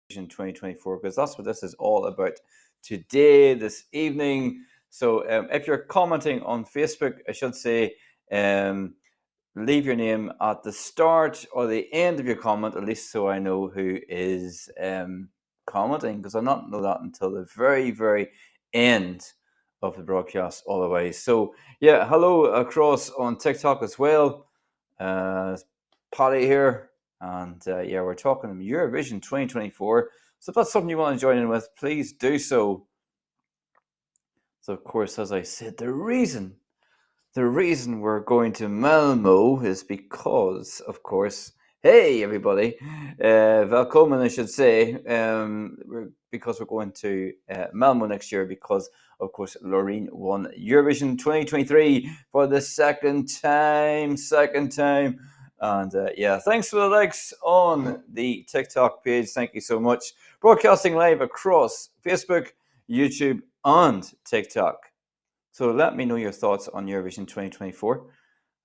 2024, because that's what this is all about today, this evening. So if you're commenting on Facebook, I should say, leave your name at the start or the end of your comment, at least so I know who is commenting, because I'll not know that until the very, very end of the broadcast otherwise. So yeah, hello across on TikTok as well. Paddy here, and yeah, we're talking Eurovision 2024. So if that's something you want to join in with, please do so. So of course, as I said, the reason we're going to Malmo is because, of course, hey everybody, welcome, I should say, because we're going to Malmo next year because, of course, Loreen won Eurovision 2023 for the second time. And yeah, thanks for the likes on the TikTok page. Thank you so much. Broadcasting live across Facebook, YouTube, and TikTok. So let me know your thoughts on Eurovision 2024,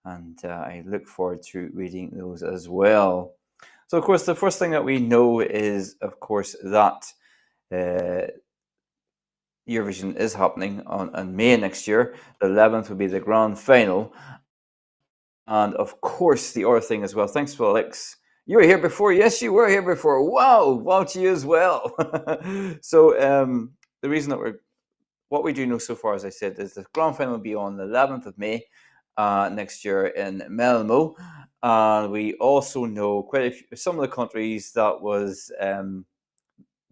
and I look forward to reading those as well. So, of course, the first thing that we know is, of course, that Eurovision is happening on May next year. The 11th will be the grand final. And, of course, the other thing as well. Thanks, Felix. You were here before. Yes, you were here before. Wow to you as well. So the reason that what we do know so far, as I said, is the grand final will be on the 11th of May next year in Malmo. And we also know some of the countries that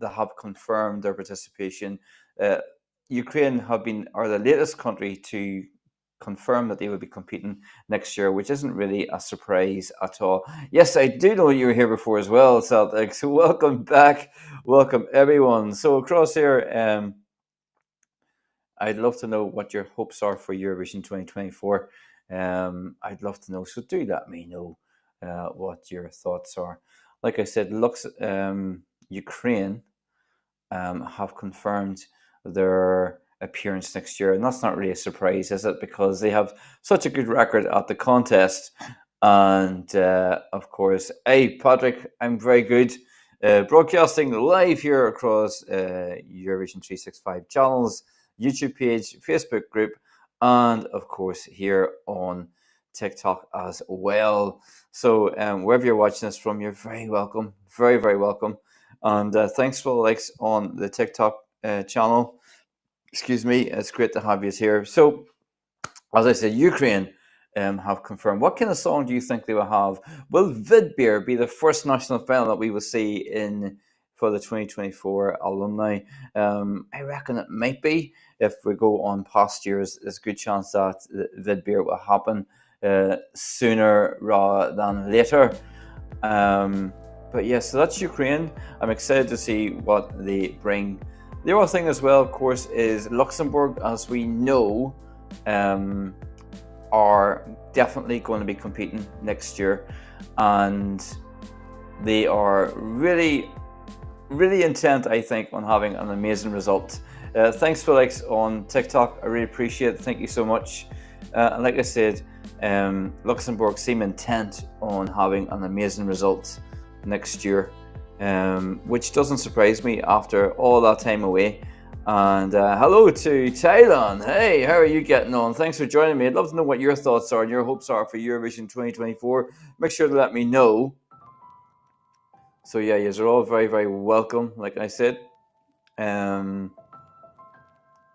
have confirmed their participation. Ukraine are the latest country to confirm that they will be competing next year, which isn't really a surprise at all. Yes, I do know you were here before as well, Celtic. So welcome back. Welcome, everyone. So across here, I'd love to know what your hopes are for Eurovision 2024. I'd love to know. So do let me know what your thoughts are. Like I said, Ukraine have confirmed their appearance next year. And that's not really a surprise, is it? Because they have such a good record at the contest. And of course, hey, Patrick, I'm very good. Broadcasting live here across Eurovision 365 channels, YouTube page, Facebook group, and of course here on TikTok as well. So wherever you're watching this from, you're very welcome, very, very welcome. And thanks for the likes on the TikTok channel. Excuse me, it's great to have you here. So as I said, Ukraine have confirmed. What kind of song do you think they will have? Will Vidbeer be the first national final that we will see for the 2024 alumni? I reckon it might be. If we go on past years, there's a good chance that Vidbeer will happen sooner rather than later. But yeah, so that's Ukraine. I'm excited to see what they bring. The other thing as well, of course, is Luxembourg, as we know, are definitely going to be competing next year, and they are really, really intent, I think, on having an amazing result. Thanks for likes on TikTok. I really appreciate it. Thank you so much. And like I said, Luxembourg seem intent on having an amazing result next year, which doesn't surprise me after all that time away. And hello to Thailand. Hey, how are you getting on? Thanks for joining me. I'd love to know what your thoughts are and your hopes are for Eurovision 2024. Make sure to let me know. So yeah, you're all very, very welcome, like I said.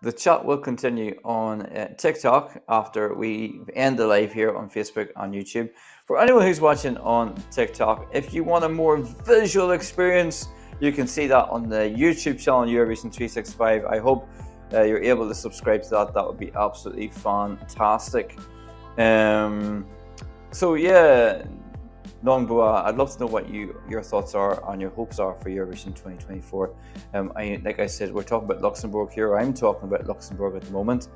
The chat will continue on TikTok after we end the live here on Facebook and YouTube. For anyone who's watching on TikTok, if you want a more visual experience, you can see that on the YouTube channel Eurovision 365. I hope you're able to subscribe to that. That would be absolutely fantastic. So yeah, Nongboa, I'd love to know what your thoughts are and your hopes are for Eurovision 2024. Like I said, we're talking about Luxembourg here. I'm talking about Luxembourg at the moment.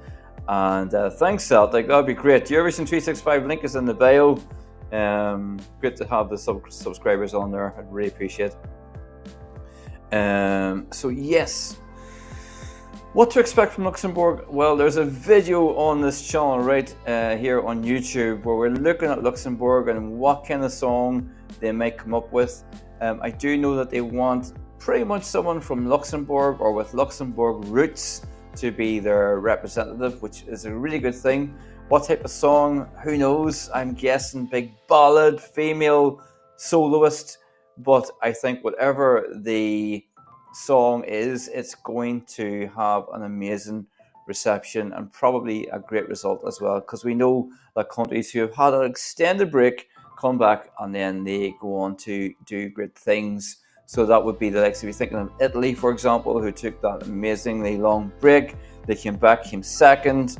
And thanks, Celtic. That'd be great. Eurovision 365 link is in the bio. Great to have the subscribers on there. I'd really appreciate it. So yes, what to expect from Luxembourg? Well, there's a video on this channel right here on YouTube where we're looking at Luxembourg and what kind of song they might come up with. I do know that they want pretty much someone from Luxembourg or with Luxembourg roots to be their representative, which is a really good thing. What type of song? Who knows? I'm guessing big ballad, female soloist, but I think whatever the song is, it's going to have an amazing reception and probably a great result as well, because we know that countries who have had an extended break come back and then they go on to do great things. So that would be the likes, if you're thinking of Italy, for example, who took that amazingly long break. They came back, came second.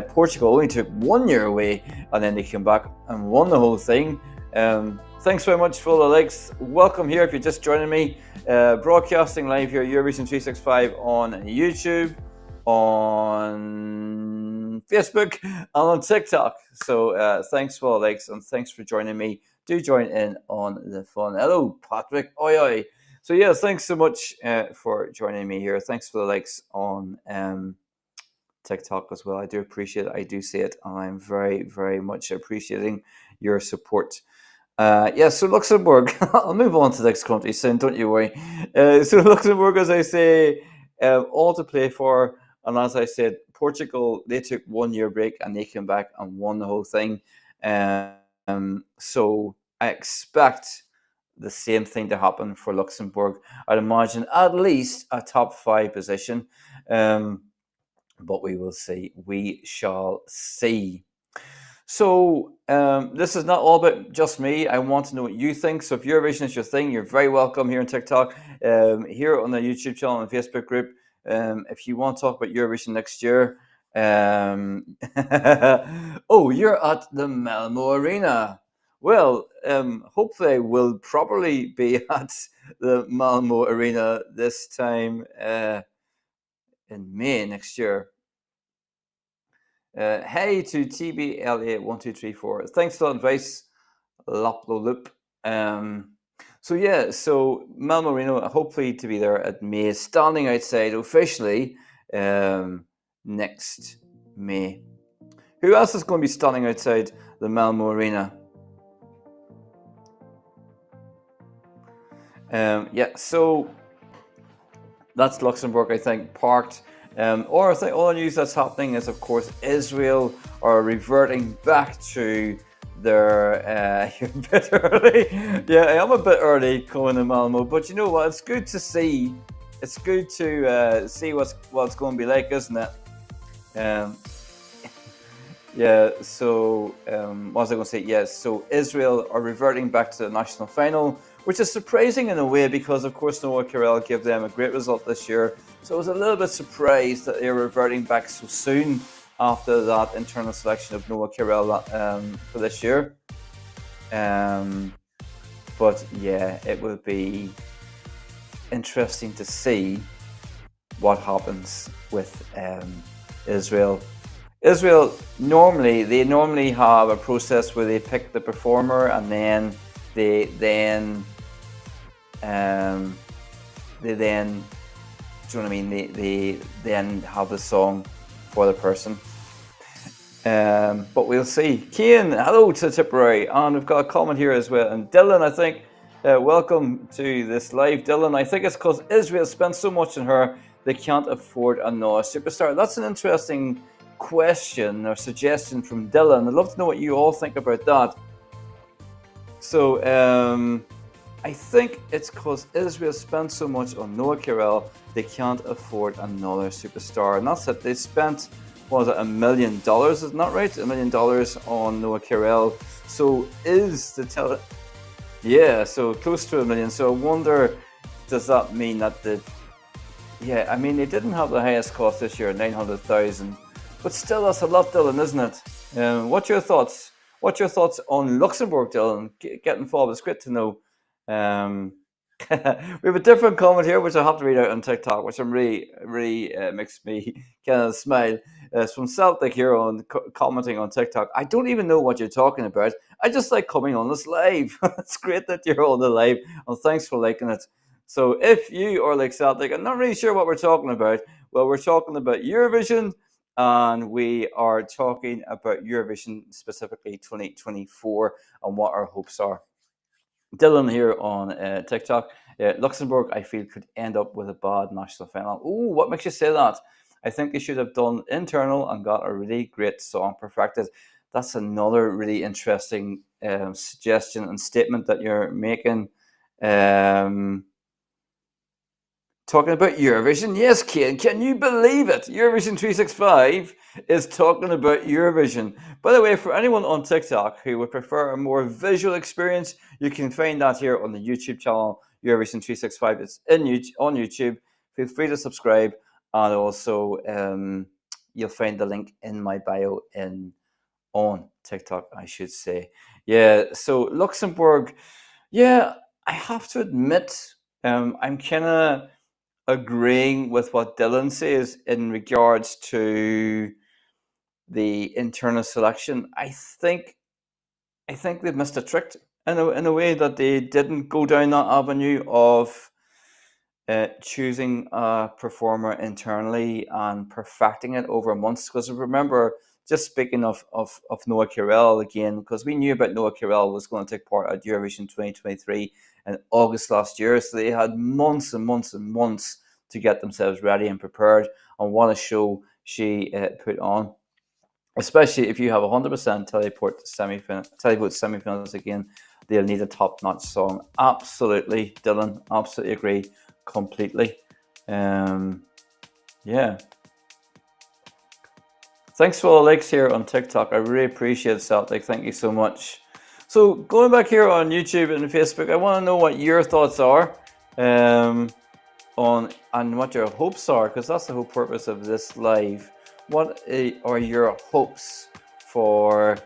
Portugal only took 1 year away, and then they came back and won the whole thing. Thanks very much for all the likes. Welcome here if you're just joining me. Broadcasting live here, Eurovision 365 on YouTube, on Facebook, and on TikTok. So thanks for all the likes, and thanks for joining me. Do join in on the fun. Hello, Patrick. Oi, oi. So yeah, thanks so much for joining me here. Thanks for the likes on TikTok as well. I do appreciate it. I do see it, and I'm very, very much appreciating your support. So Luxembourg. I'll move on to the next country soon, don't you worry. So Luxembourg, as I say, all to play for. And as I said, Portugal, they took 1 year break and they came back and won the whole thing. So I expect the same thing to happen for Luxembourg. I'd imagine at least a top 5 position. But we will see. We shall see. So this is not all about just me. I want to know what you think. So if Eurovision is your thing, you're very welcome here on TikTok, here on the YouTube channel and Facebook group. If you want to talk about Eurovision next year, oh, you're at the Malmo Arena. Well, hopefully I will probably be at the Malmo Arena this time in May next year. Hey to TBLA1234. Thanks for the advice, Loop. So Malmo Arena, hopefully to be there at May, standing outside officially next May. Who else is going to be standing outside the Malmo Arena? So that's Luxembourg, I think, parked. Or I think all the news that's happening is, of course, Israel are reverting back to their. You're a bit early. Yeah, I am a bit early going to Malmo, but you know what? It's good to see. It's good to see what it's going to be like, isn't it? So what was I going to say? Yes, so Israel are reverting back to the national final, which is surprising in a way because, of course, Noah Kirel gave them a great result this year. So I was a little bit surprised that they're reverting back so soon after that internal selection of Noah Kirel for this year. But yeah, it will be interesting to see what happens with Israel. Israel normally have a process where they pick the performer and then they then do you know what I mean? They then have the song for the person. But we'll see. Cian, hello to Tipperary, and we've got a comment here as well. And Dylan, I think, welcome to this live. Dylan, I think it's because Israel spent so much on her, they can't afford another superstar. That's an interesting question or suggestion from Dylan. I'd love to know what you all think about that. So I think it's because Israel spent so much on Noah Kirel, they can't afford another superstar. And that's it. They spent, what was it, $1 million, isn't that right? $1 million on Noah Kirel. So so close to $1 million. So I wonder, does that mean that they didn't have the highest cost this year, 900,000. But still, that's a lot, Dylan, isn't it? What's your thoughts? What's your thoughts on Luxembourg, Dylan? Get involved. It's great to know. We have a different comment here, which I have to read out on TikTok, which really makes me kind of smile. It's from Celtic here on commenting on TikTok. I don't even know what you're talking about. I just like coming on this live. It's great that you're on the live, and thanks for liking it. So if you are like Celtic, I'm not really sure what we're talking about. Well, we're talking about Eurovision, and we are talking about Eurovision, specifically 2024, and what our hopes are. Dylan here on TikTok. Luxembourg, I feel, could end up with a bad national final. Ooh, what makes you say that? I think they should have done internal and got a really great song perfected. That's another really interesting suggestion and statement that you're making. Talking about Eurovision. Yes, Kane, can you believe it? Eurovision 365 is talking about Eurovision. By the way, for anyone on TikTok who would prefer a more visual experience, you can find that here on the YouTube channel, Eurovision 365. It's on YouTube. Feel free to subscribe. And also, you'll find the link in my bio on TikTok, I should say. Yeah, so Luxembourg, yeah, I have to admit, I'm kind of agreeing with what Dylan says in regards to the internal selection. I think they've missed a trick in a way that they didn't go down that avenue of choosing a performer internally and perfecting it over months. Because remember, just speaking of Noah Kirel again, because we knew about Noah Kirel was going to take part at Eurovision 2023 in August last year. So they had months and months and months to get themselves ready and prepared. And what a show she put on. Especially if you have 100% teleport semifinals again, they'll need a top-notch song. Absolutely, Dylan. Absolutely agree completely. Yeah. Thanks for all the likes here on TikTok. I really appreciate it, Celtic. Thank you so much. So going back here on YouTube and Facebook, I want to know what your thoughts are on and what your hopes are, because that's the whole purpose of this live. What are your hopes for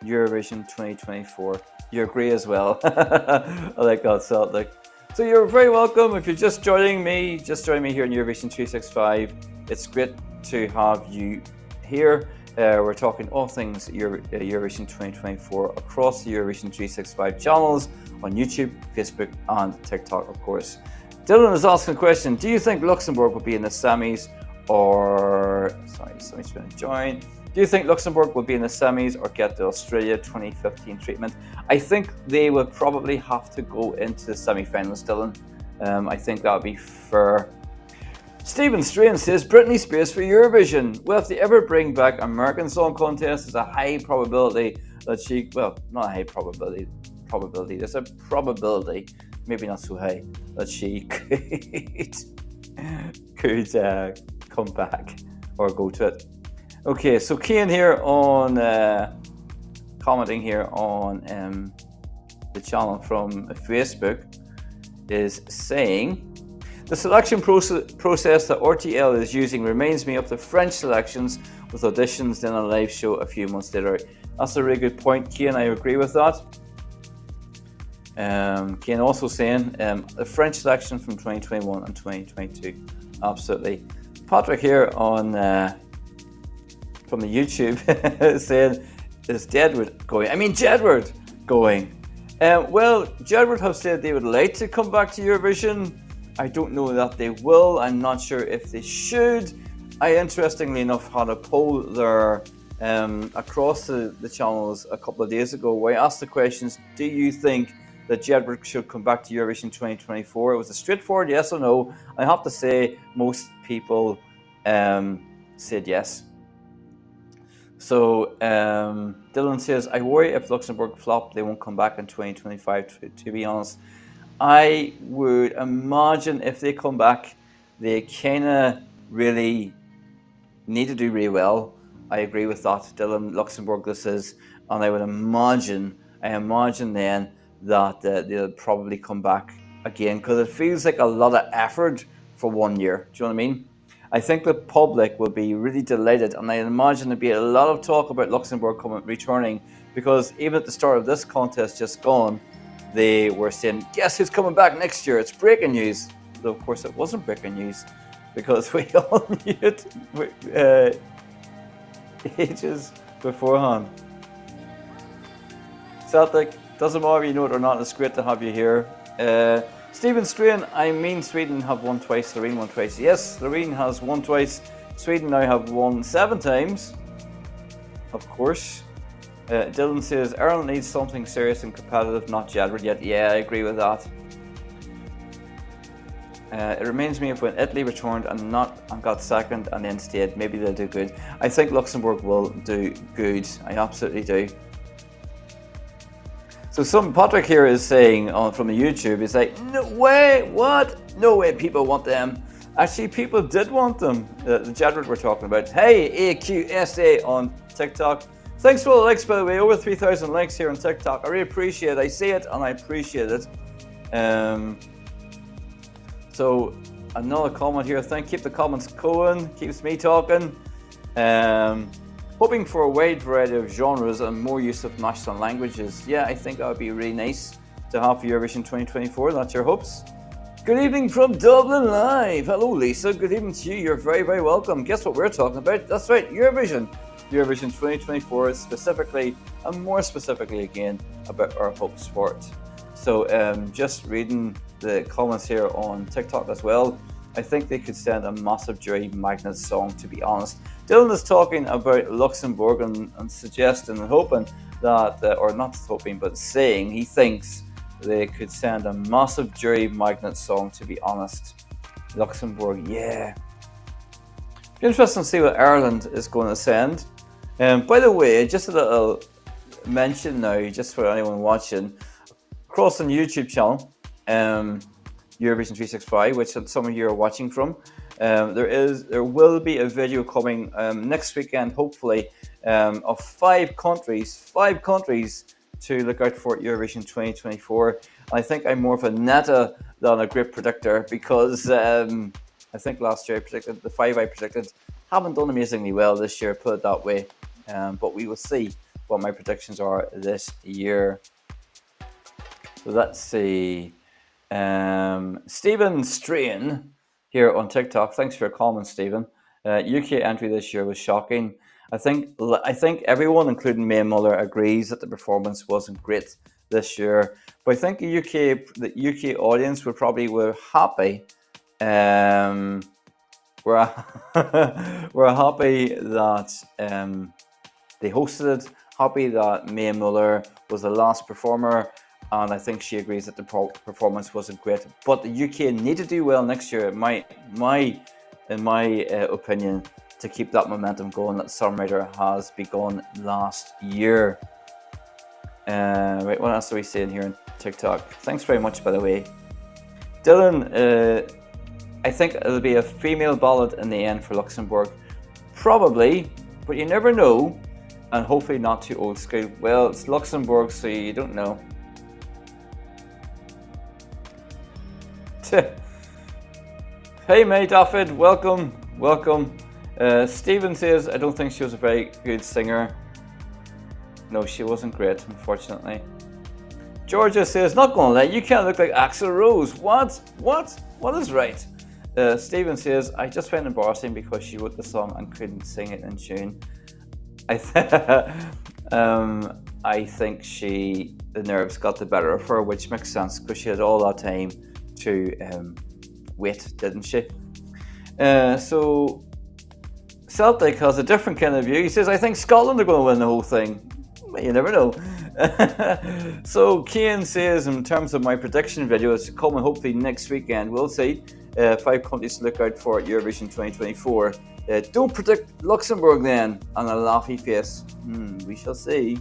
Eurovision 2024? You agree as well. I like that, Celtic. So you're very welcome. If you're just joining me here in Eurovision 365. It's great to have you here. We're talking all things Eurovision 2024 across the Eurovision 365 channels on YouTube, Facebook, and TikTok, of course. Dylan is asking a question. Do you think Luxembourg will be in the semis somebody's trying to join. Do you think Luxembourg will be in the semis or get the Australia 2015 treatment? I think they will probably have to go into the semi-finals, Dylan. I think that would be fair. Stephen Strain says, Britney Spears for Eurovision. Well, if they ever bring back American Song Contest, there's a high probability that she, well, not a high probability, there's a probability, maybe not so high, that she could come back or go to it. Okay, so Kian here on commenting here on the channel from Facebook is saying the selection process that RTL is using reminds me of the French selections with auditions then a live show a few months later. That's a really good point, Kian. I agree with that. Kian also saying the French selection from 2021 and 2022. Absolutely. Patrick here on from the YouTube saying, is Jedward going? I mean, Jedward going. Well, Jedward have said they would like to come back to Eurovision. I don't know that they will. I'm not sure if they should. I, interestingly enough, had a poll there across the channels a couple of days ago where I asked the questions, do you think that Jedward should come back to Eurovision 2024? It was a straightforward yes or no. I have to say most people said yes. So Dylan says, I worry if Luxembourg flop, they won't come back in 2025, to be honest. I would imagine if they come back, they kind of really need to do really well. I agree with that, Dylan. Luxembourg this is, and I would imagine then that they'll probably come back again, because it feels like a lot of effort for 1 year. Do you know what I mean? I think the public will be really delighted, and I imagine there'll be a lot of talk about Luxembourg returning, because even at the start of this contest just gone, they were saying, guess who's coming back next year? It's breaking news. Though, of course, it wasn't breaking news, because we all knew it ages beforehand. Celtic, doesn't matter if you know it or not, it's great to have you here. Stephen Strain, I mean Sweden have won twice, Loreen won twice. Yes, Loreen has won twice. Sweden now have won 7 times. Of course. Dylan says, Ireland needs something serious and competitive, not Jedward yet. Yeah, I agree with that. It reminds me of when Italy returned and got second and then stayed. Maybe they'll do good. I think Luxembourg will do good. I absolutely do. So some Patrick here is saying from the YouTube, he's like, no way, what? No way people want them. Actually, people did want them. The Jedward we're talking about. Hey, AQSA on TikTok. Thanks for all the likes, by the way. Over 3,000 likes here on TikTok. I really appreciate it. I see it and I appreciate it. So another comment here. Keep the comments going. Keeps me talking. Hoping for a wide variety of genres and more use of national languages. Yeah, I think that would be really nice to have for Eurovision 2024. That's your hopes. Good evening from Dublin Live. Hello, Lisa. Good evening to you. You're very, very welcome. Guess what we're talking about? That's right, Eurovision. Eurovision 2024 specifically, and more specifically again, about our hopes for it. So just reading the comments here on TikTok as well, I think they could send a massive Jerry Magnet song, to be honest. Dylan is talking about Luxembourg and suggesting and hoping that, or not hoping, but saying he thinks they could send a massive Jerry Magnet song, to be honest. Luxembourg, yeah. Be interesting to see what Ireland is going to send. By the way, just a little mention now, just for anyone watching, across on the YouTube channel, Eurovision 365, which some of you are watching from, there will be a video coming next weekend, hopefully, of five countries to look out for Eurovision 2024. I think I'm more of a netta than a great predictor, because I think last year I predicted the five I predicted haven't done amazingly well this year, put it that way. But we will see what my predictions are this year. So let's see. Stephen Strain here on TikTok. Thanks for your comment, Stephen. UK entry this year was shocking. I think everyone, including Mae Muller, agrees that the performance wasn't great this year. But I think the UK audience were happy. We're happy that they hosted it. Happy that Mae Muller was the last performer. And I think she agrees that the performance wasn't great. But the UK need to do well next year, in my opinion, to keep that momentum going that Songwriter has begun last year. Right, what else are we saying here on TikTok? Thanks very much, by the way. Dylan, I think it'll be a female ballad in the end for Luxembourg. Probably, but you never know. And hopefully not too old school. Well, it's Luxembourg, so you don't know. Hey mate, David, welcome. Stephen says, I don't think she was a very good singer. No, she wasn't great, unfortunately. Georgia says, not gonna lie, you can't look like Axl Rose. What is right? Stephen says, I just found it embarrassing because she wrote the song and couldn't sing it in tune. I think the nerves got the better of her, which makes sense because she had all that time to wait, didn't she? So Celtic has a different kind of view. He says, I think Scotland are going to win the whole thing. Well, you never know. So Cian says, in terms of my prediction video, it's coming hopefully next weekend. We'll see. 5 countries to look out for at Eurovision 2024. Don't predict Luxembourg then, on a laughy face. We shall see.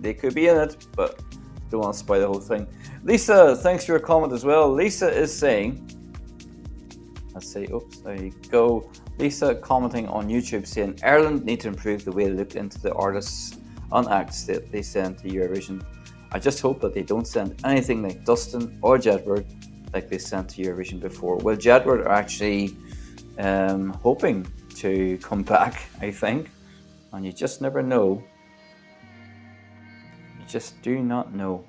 They could be in it, but don't want to spoil the whole thing. Lisa, thanks for your comment as well. Lisa is saying, let's see, oops, there you go. Lisa commenting on YouTube saying, Ireland need to improve the way they look into the artists and acts that they send to Eurovision. I just hope that they don't send anything like Dustin or Jedward like they sent to Eurovision before. Well, Jedward are actually hoping to come back, I think, and you just never know. You just do not know.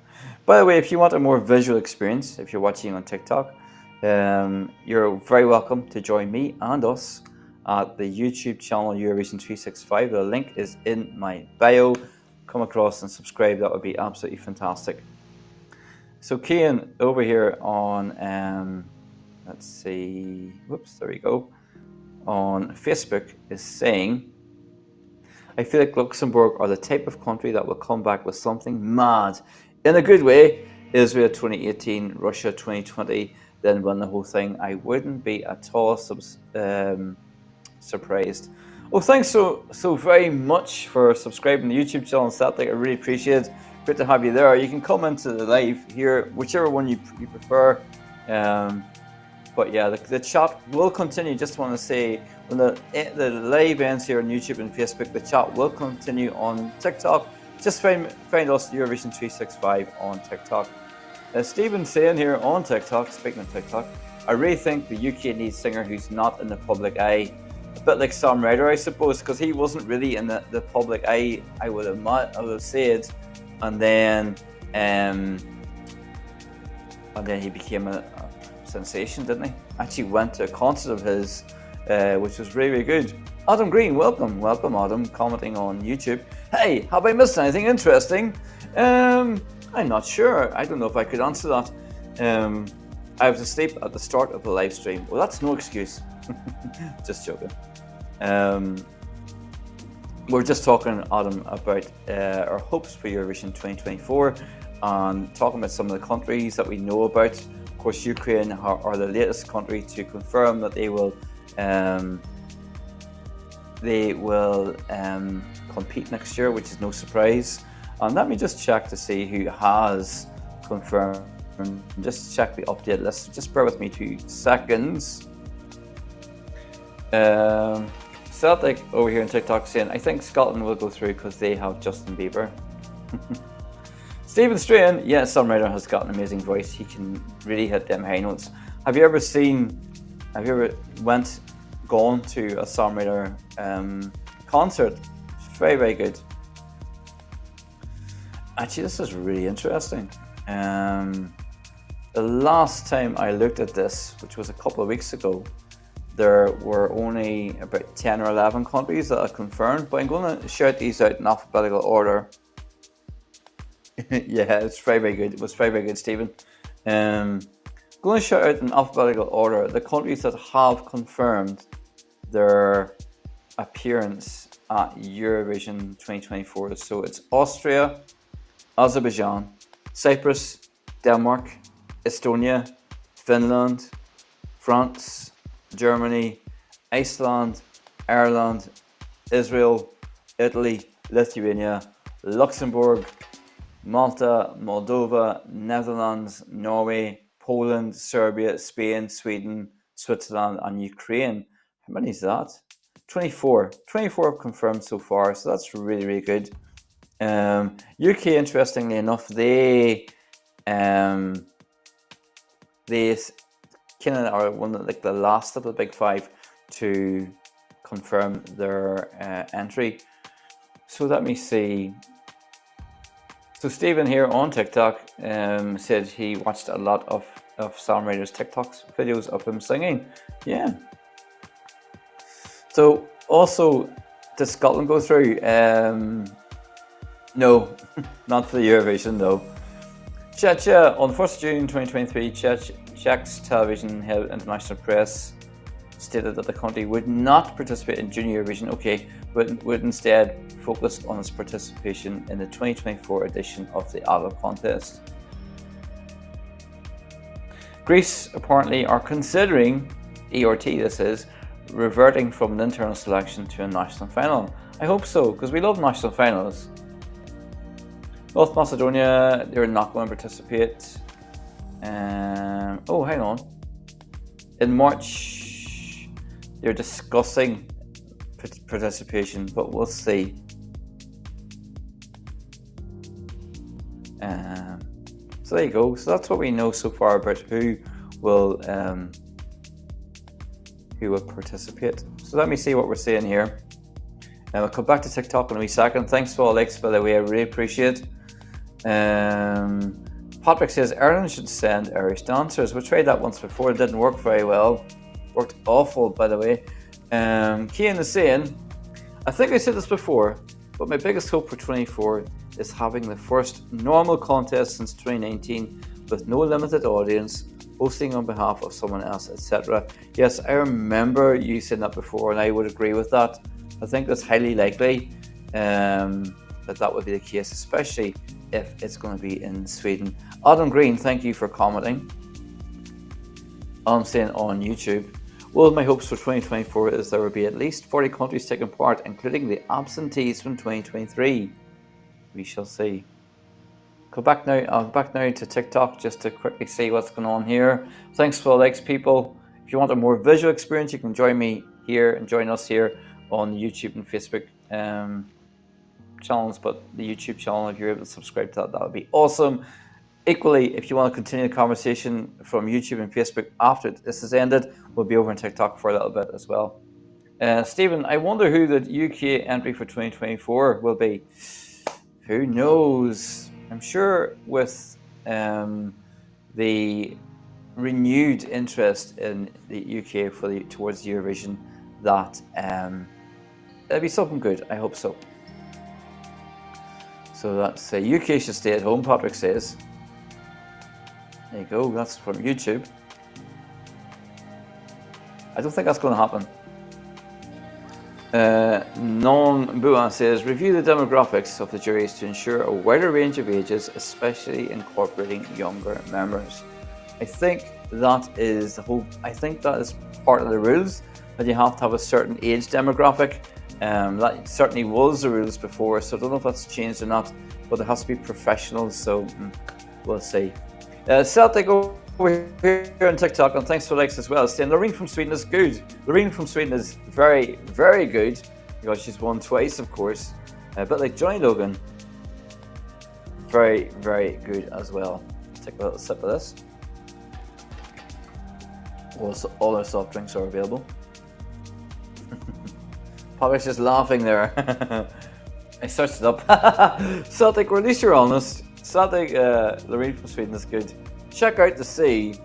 By the way, if you want a more visual experience, if you're watching on TikTok, you're very welcome to join me and us at the YouTube channel Eurovision 365. The link is in my bio. Come across and subscribe. That would be absolutely fantastic. So Cian over here on, let's see, whoops, there we go, on Facebook is saying, I feel like Luxembourg are the type of country that will come back with something mad. In a good way, Israel 2018, Russia 2020. then win the whole thing, I wouldn't be at all surprised. Well, thanks so very much for subscribing to the YouTube channel, Celtic. I really appreciate it. Great to have you there. You can comment to the live here, whichever one you prefer. But yeah, the chat will continue. Just want to say, when the live ends here on YouTube and Facebook, the chat will continue on TikTok. Just find us Eurovision 365 on TikTok. Stephen saying here on TikTok, speaking of TikTok, I really think the UK needs a singer who's not in the public eye. A bit like Sam Ryder, I suppose, because he wasn't really in the public eye, I would have said. And then he became a sensation, didn't he? Actually went to a concert of his, which was really, really good. Adam Green, welcome Adam, commenting on YouTube. Hey, have I missed anything interesting? I'm not sure. I don't know if I could answer that. I was asleep at the start of the live stream. Well, that's no excuse. Just joking. We're just talking, Adam, about our hopes for Eurovision 2024 and talking about some of the countries that we know about. Of course, Ukraine are the latest country to confirm that they will compete next year, which is no surprise. And let me just check to see who has confirmed. Just check the update list. Just bear with me 2 seconds. Celtic over here on TikTok saying, I think Scotland will go through because they have Justin Bieber. Stephen Strain, yeah, Sam Ryder has got an amazing voice. He can really hit them high notes. Have you ever gone to a Sam Ryder concert? It's very, very good. Actually, this is really interesting. The last time I looked at this, which was a couple of weeks ago, there were only about 10 or 11 countries that are confirmed, but I'm going to shout these out in alphabetical order. Yeah, it's very, very good. It was very, very good, Stephen. I'm going to shout out in alphabetical order the countries that have confirmed their appearance at Eurovision 2024. So it's Austria, Azerbaijan, Cyprus, Denmark, Estonia, Finland, France, Germany, Iceland, Ireland, Israel, Italy, Lithuania, Luxembourg, Malta, Moldova, Netherlands, Norway, Poland, Serbia, Spain, Sweden, Switzerland, and Ukraine. How many is that? 24. 24 confirmed so far, so that's really, really good. UK, interestingly enough, they kind of are one of the last of the big five to confirm their entry. So let me see. So Stephen here on TikTok said he watched a lot of Sam Ryder's TikToks videos of him singing. Yeah. So also, does Scotland go through? No, not for the Eurovision, no. Czechia, on the 1st of June 2023, Czech's television held international press stated that the country would not participate in Junior Eurovision, but would instead focus on its participation in the 2024 edition of the ABBA contest. Greece apparently are considering, ERT this is, reverting from an internal selection to a national final. I hope so, because we love national finals. North Macedonia, they're not going to participate. Hang on. In March, they're discussing participation, but we'll see. So there you go. So that's what we know so far about who will participate. So let me see what we're saying here. I'll come back to TikTok in a wee second. Thanks for all likes, by the way. I really appreciate it. Patrick says Ireland should send Irish dancers. We tried that once before. It didn't work very well. Worked awful, by the way. Cian is saying, I think I said this before, but my biggest hope for 24 is having the first normal contest since 2019 with no limited audience, hosting on behalf of someone else, etc. Yes, I remember you saying that before, and I would agree with that. I think that's highly likely that would be the case, especially if it's going to be in Sweden. Adam Green, thank you for commenting. I'm saying on YouTube. One of my hopes for 2024 is there will be at least 40 countries taking part, including the absentees from 2023. We shall see. Go back now. I'll go back now to TikTok just to quickly see what's going on here. Thanks for the likes, people. If you want a more visual experience, you can join me here and join us here on YouTube and Facebook channels. But the YouTube channel, if you're able to subscribe to that, that would be awesome. Equally, if you want to continue the conversation from YouTube and Facebook after this is ended, we'll be over on TikTok for a little bit as well. Stephen, I wonder who the UK entry for 2024 will be. Who knows? I'm sure with the renewed interest in the UK towards Eurovision that it'll be something good. I hope so. So that's UK should stay at home, Patrick says. There you go, that's from YouTube. I don't think that's going to happen. Non-Bua says, review the demographics of the juries to ensure a wider range of ages, especially incorporating younger members. I think that is the whole. I think that is part of the rules, that you have to have a certain age demographic. That certainly was the rules before, so I don't know if that's changed or not, but there has to be professionals, so we'll see. Celtic over here on TikTok, and thanks for likes as well. Saying Loreen from Sweden is good. Loreen from Sweden is very, very good, because she's won twice, of course. A bit like Johnny Logan. Very, very good as well. Let's take a little sip of this. Also, all our soft drinks are available. Patrick's just laughing there. I searched it up. Celtic, or at least you're honest. Celtic, Loreen from Sweden is good. Check out to see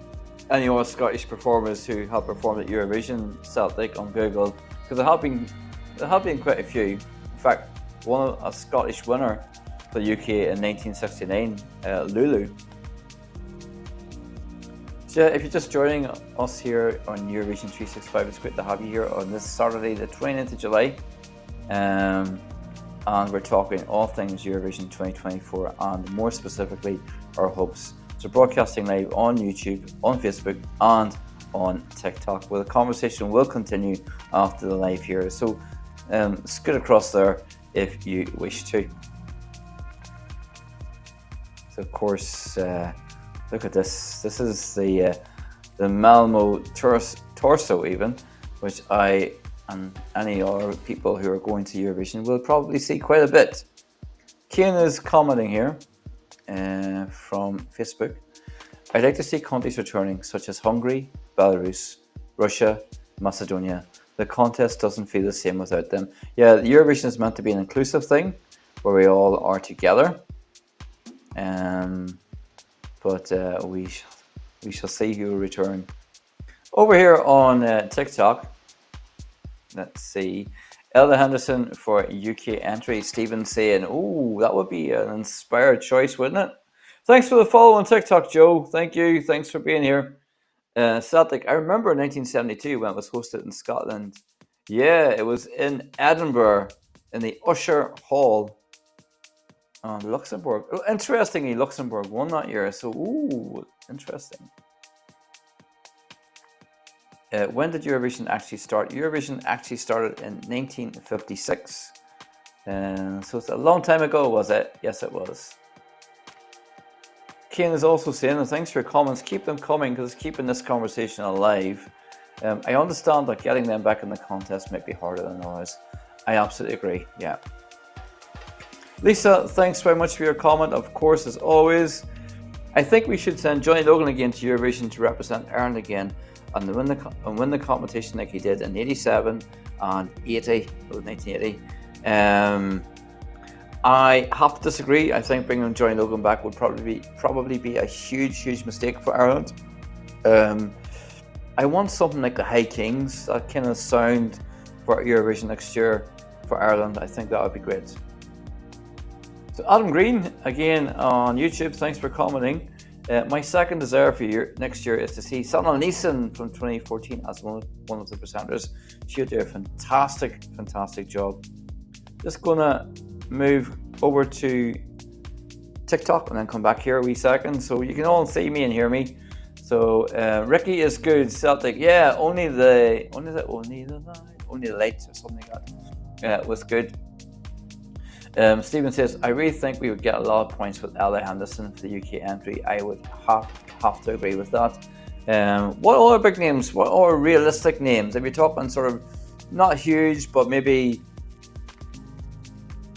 any other Scottish performers who have performed at Eurovision Celtic on Google, because there have been quite a few. In fact, a Scottish winner for the UK in 1969, Lulu. So if you're just joining us here on Eurovision 365, it's great to have you here on this Saturday, the 29th of July. And we're talking all things Eurovision 2024, and more specifically our hopes. So broadcasting live on YouTube, on Facebook, and on TikTok, where the conversation will continue after the live here. So scoot across there if you wish to. So of course, look at this. This is the Malmo torso even, which I and any other people who are going to Eurovision will probably see quite a bit. Kane is commenting here from Facebook. I'd like to see countries returning, such as Hungary, Belarus, Russia, Macedonia. The contest doesn't feel the same without them. Yeah, Eurovision is meant to be an inclusive thing, where we all are together. But we shall see who will return. Over here on TikTok, let's see. Elda Henderson for UK entry. Stephen saying, "Oh, that would be an inspired choice, wouldn't it?" Thanks for the follow on TikTok, Joe. Thank you. Thanks for being here. Celtic. I remember 1972 when it was hosted in Scotland. Yeah, it was in Edinburgh in the Usher Hall. Luxembourg. Oh, interestingly, Luxembourg won that year. So, ooh, interesting. When did Eurovision actually start? Eurovision actually started in 1956. So it's a long time ago, was it? Yes, it was. Kane is also saying, and thanks for your comments, keep them coming, because it's keeping this conversation alive. I understand that getting them back in the contest might be harder than others. I absolutely agree, yeah. Lisa, thanks very much for your comment, of course, as always. I think we should send Johnny Logan again to Eurovision to represent Ireland again and win the competition like he did in 87 and 80, 1980. I have to disagree. I think bringing Johnny Logan back would probably be a huge mistake for Ireland. I want something like the High Kings, that kind of sound for Eurovision next year for Ireland. I think that would be great. So Adam Green, again on YouTube, thanks for commenting. My second desire for next year is to see Sanal Neeson from 2014 as one of the presenters. She'll do a fantastic job. Just gonna move over to TikTok and then come back here a wee second so you can all see me and hear me. So Ricky is good. Celtic, yeah. Only the lights or something like that. Was good. Stephen says, I really think we would get a lot of points with Ella Henderson for the UK entry. I would have to agree with that. What other big names? What other realistic names? If you're talking sort of not huge, but maybe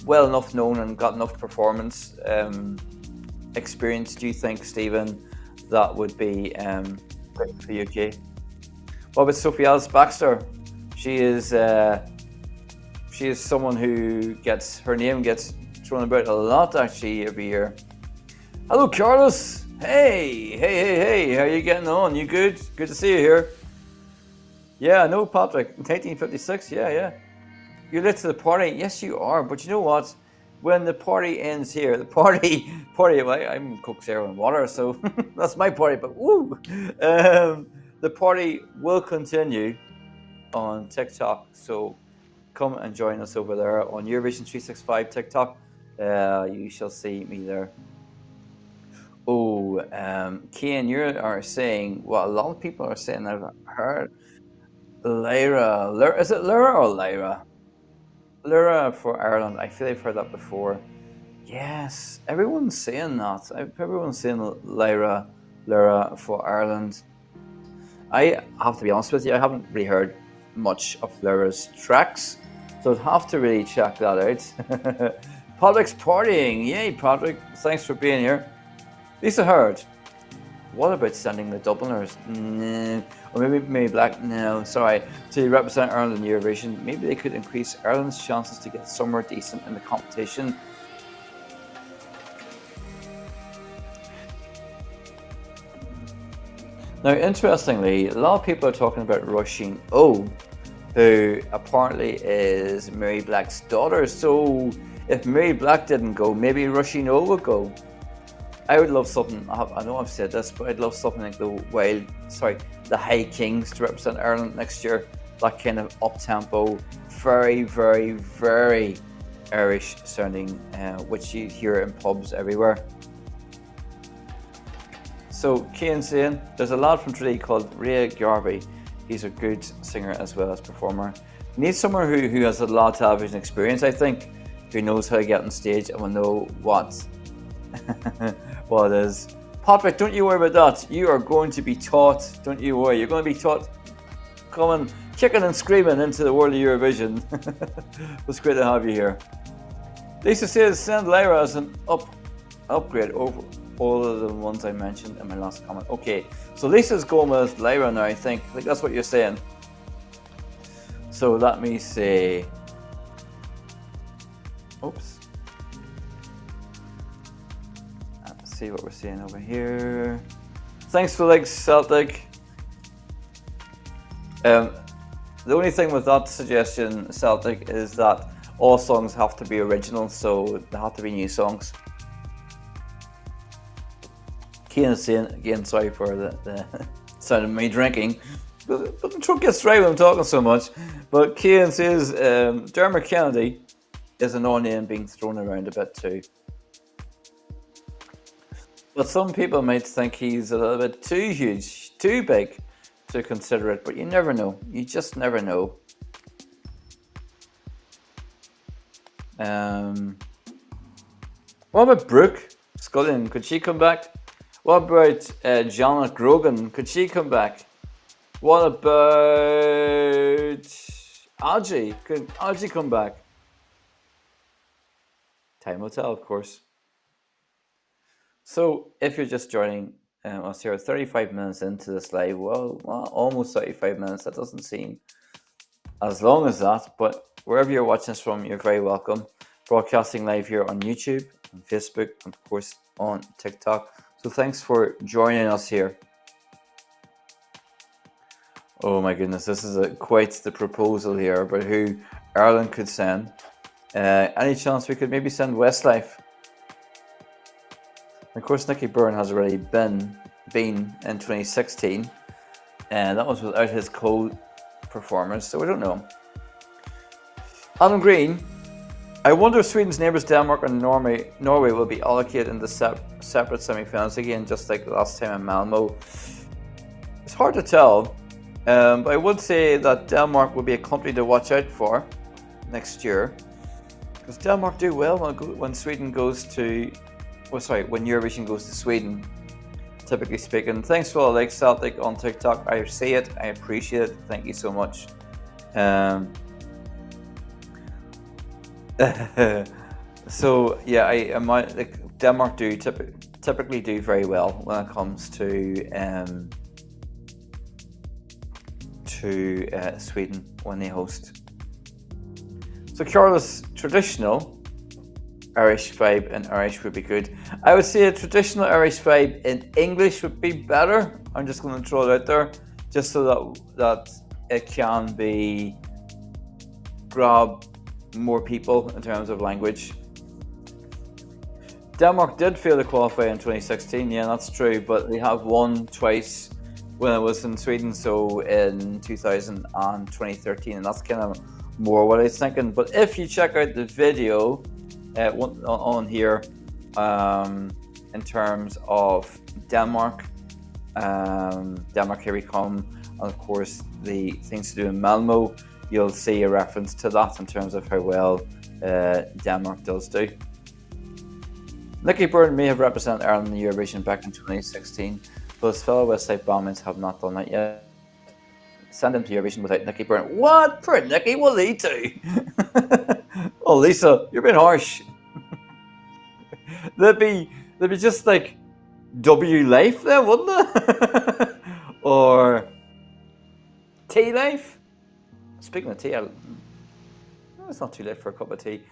well enough known and got enough performance experience, do you think, Stephen, that would be great for the UK? What about Sophie Ellis Baxter? She is someone who gets her name gets thrown about a lot actually every year. Hello, Carlos. Hey, how are you getting on? You good? Good to see you here. Yeah, no, Patrick. 1956, yeah. You're late to the party. Yes, you are. But you know what? When the party ends here, the party. Well, I'm Coke Zero and water, so that's my party. But woo, the party will continue on TikTok. So come and join us over there on Eurovision 365 TikTok. You shall see me there. Oh, Kian, you are saying what a lot of people are saying. I've heard Lyra. Is it Lyra or Lyra? Lyra for Ireland. I feel I've heard that before. Yes, everyone's saying that. Everyone's saying Lyra for Ireland. I have to be honest with you, I haven't really heard much of Lyra's tracks, so I'd have to really check that out. Patrick's partying. Yay, Patrick. Thanks for being here. Lisa Hurd. What about sending the Dubliners? No. Or maybe Black? No, sorry. To represent Ireland in Eurovision, maybe they could increase Ireland's chances to get somewhere decent in the competition. Now, interestingly, a lot of people are talking about Roisin O, who apparently is Mary Black's daughter. So if Mary Black didn't go, maybe Roisin O would go. I would love something, I know I've said this, but I'd love something like the High Kings to represent Ireland next year. That kind of up-tempo, very, very, very Irish sounding, which you hear in pubs everywhere. So, Cian saying, there's a lad from Tralee called Ray Garvey. He's a good singer as well as performer. You need someone who has a lot of television experience, I think, who knows how to get on stage and will know what it is. Patrick, don't you worry about that. You are going to be taught, don't you worry. You're going to be taught coming, kicking and screaming into the world of Eurovision. It's great to have you here. Lisa says, send Lyra as an upgrade over all of the ones I mentioned in my last comment. Okay, so Lisa's going with Lyra now, I think. Like that's what you're saying. So let me say, oops. Let's see what we're seeing over here. Thanks for like Celtic. The only thing with that suggestion, Celtic, is that all songs have to be original, so they have to be new songs. Cian is saying, again, sorry for the sound of me drinking, but the truck gets dry when I'm talking so much. But Cian says Dermot Kennedy is an odd name being thrown around a bit too. But some people might think he's a little bit too huge, too big to consider it, but you never know. You just never know. What about Brooke Scullion? Could she come back? What about Janet Grogan? Could she come back? What about Algie? Could Algie come back? Time will tell, of course. So, if you're just joining us here, 35 minutes into this live, well, almost 35 minutes. That doesn't seem as long as that, but wherever you're watching us from, you're very welcome. Broadcasting live here on YouTube, on Facebook, and of course on TikTok. So thanks for joining us here. Oh my goodness, this is quite the proposal here about who Ireland could send. Any chance we could maybe send Westlife? Of course, Nicky Byrne has already been in 2016, and that was without his co-performers, so we don't know. Adam Green, I wonder if Sweden's neighbours Denmark and Norway will be allocated into separate semi-finals again, just like last time in Malmo. It's hard to tell, but I would say that Denmark will be a country to watch out for next year, because Denmark do well when Sweden goes to, when Eurovision goes to Sweden. Typically speaking, thanks for all the likes, Celtic, on TikTok. I see it, I appreciate it. Thank you so much. So yeah, I might like Denmark do typically do very well when it comes to Sweden when they host. So Carla's traditional Irish vibe in Irish would be good. I would say a traditional Irish vibe in English would be better. I'm just going to throw it out there, just so that it can be grab more people in terms of language. Denmark did fail to qualify in 2016, yeah, that's true, but they have won twice when it was in Sweden, so in 2000 and 2013, and that's kind of more what I was thinking. But if you check out the video on here in terms of Denmark, Here We Come, and of course the things to do in Malmo, you'll see a reference to that in terms of how well Denmark does do. Nicky Byrne may have represented Ireland in the Eurovision back in 2016, but his fellow Westside Bombings have not done that yet. Send him to Eurovision without Nicky Byrne. What? Poor Nicky, what'll he do? Oh, Lisa, you're being harsh. They'd be just like W Life then, wouldn't it? Or Tea Life. Speaking of tea, it's not too late for a cup of tea.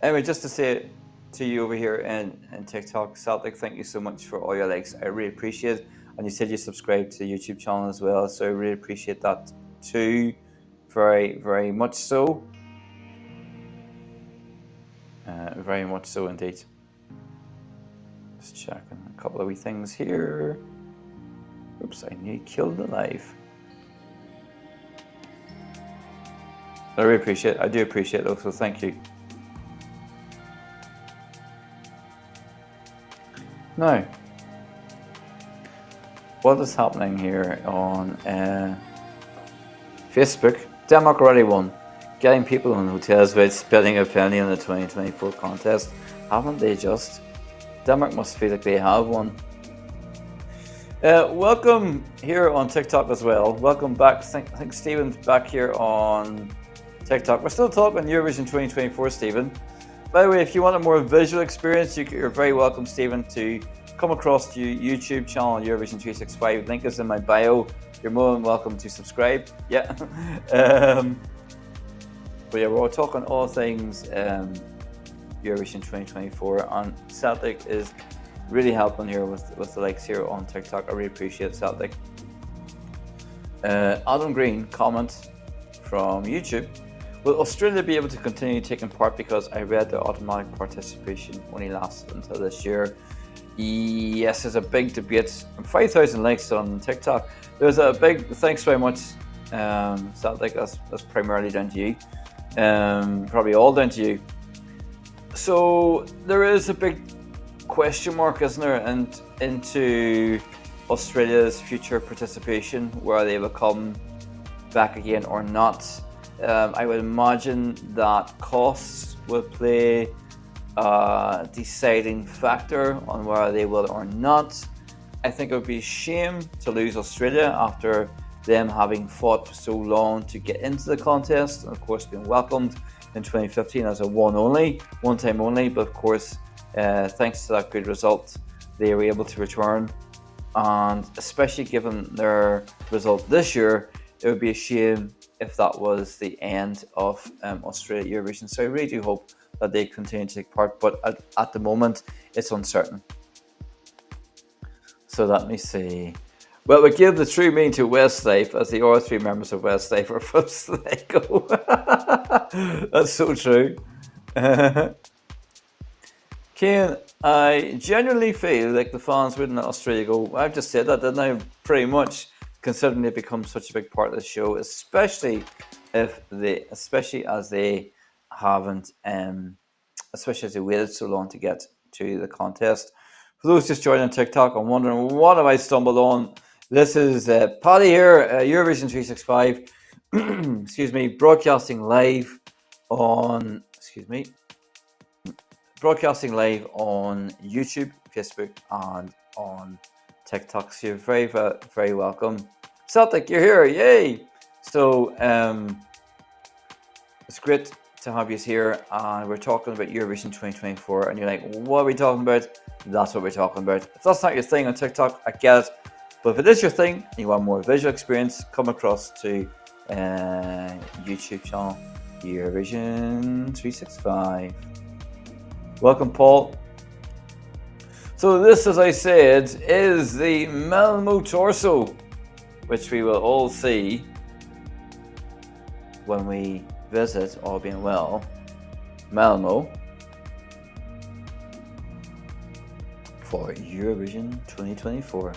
Anyway, just to say to you over here in TikTok, Celtic, thank you so much for all your likes. I really appreciate it. And you said you subscribed to the YouTube channel as well, so I really appreciate that too. Very, very much so. Very much so indeed. Just checking a couple of wee things here. Oops, I nearly killed the live. I really appreciate it. I do appreciate it though, so thank you. Now, what is happening here on Facebook? Denmark already won. Getting people in hotels without spending a penny in the 2024 contest. Haven't they just? Denmark must feel like they have won. Welcome here on TikTok as well. Welcome back. I think Stephen's back here on TikTok. We're still talking Eurovision 2024, Stephen. By the way, if you want a more visual experience, you're very welcome, Stephen, to come across to YouTube channel Eurovision 365. Link is in my bio. You're more than welcome to subscribe. Yeah. But yeah, we're all talking all things Eurovision 2024, and Celtic is really helping here with the likes here on TikTok. I really appreciate Celtic. Adam Green comment from YouTube. Will Australia be able to continue taking part, because I read the automatic participation only lasted until this year? Yes, there's a big debate. 5,000 likes on TikTok. There's a big thanks very much, Celtic. That's primarily down to you. Probably all down to you. So there is a big question mark, isn't there, and into Australia's future participation, where they will come back again or not. I would imagine that costs will play a deciding factor on whether they will or not. I think it would be a shame to lose Australia after them having fought for so long to get into the contest, and of course being welcomed in 2015 as a one time only, but of course thanks to that good result they were able to return, and especially given their result this year, it would be a shame if that was the end of Australia Eurovision. So I really do hope that they continue to take part, but at the moment it's uncertain. So let me see. Well, we give the true meaning to Westlife, as the other three members of Westlife are from Sligo. That's so true. Cian, I genuinely feel like the fans wouldn't let Australia go. I've just said that, didn't I? Pretty much, considering they've become such a big part of the show, especially as they waited so long to get to the contest. For those just joining TikTok, I'm wondering, what have I stumbled on? This is Paddy here, Eurovision 365. Excuse me, broadcasting live on YouTube, Facebook, and on TikTok. So you're very, very, very welcome. Celtic, you're here, yay! So it's great to have you here, and we're talking about Eurovision 2024. And you're like, what are we talking about? That's what we're talking about. If that's not your thing on TikTok, I get it. But if it is your thing and you want more visual experience, come across to YouTube channel Eurovision 365. Welcome, Paul. So this, as I said, is the Malmo torso, which we will all see when we visit, all being well, Malmo for Eurovision 2024.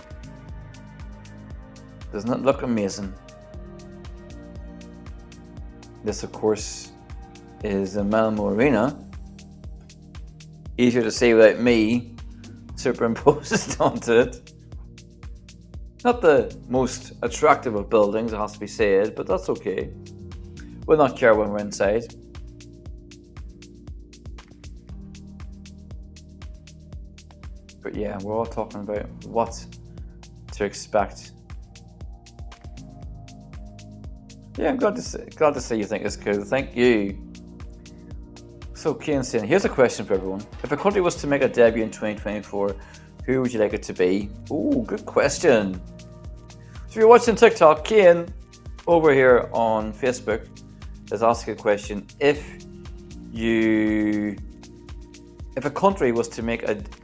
Doesn't it look amazing? This, of course, is the Malmo Arena. Easier to see without me superimposed onto it. Not the most attractive of buildings, it has to be said, but that's okay. We'll not care when we're inside. But yeah, we're all talking about what to expect. Yeah, I'm glad to see you think it's cool. Thank you. So, Kane saying, here's a question for everyone. If a country was to make a debut in 2024, who would you like it to be? Ooh, good question. So if you're watching TikTok, Kane over here on Facebook is asking a question. If a country was to make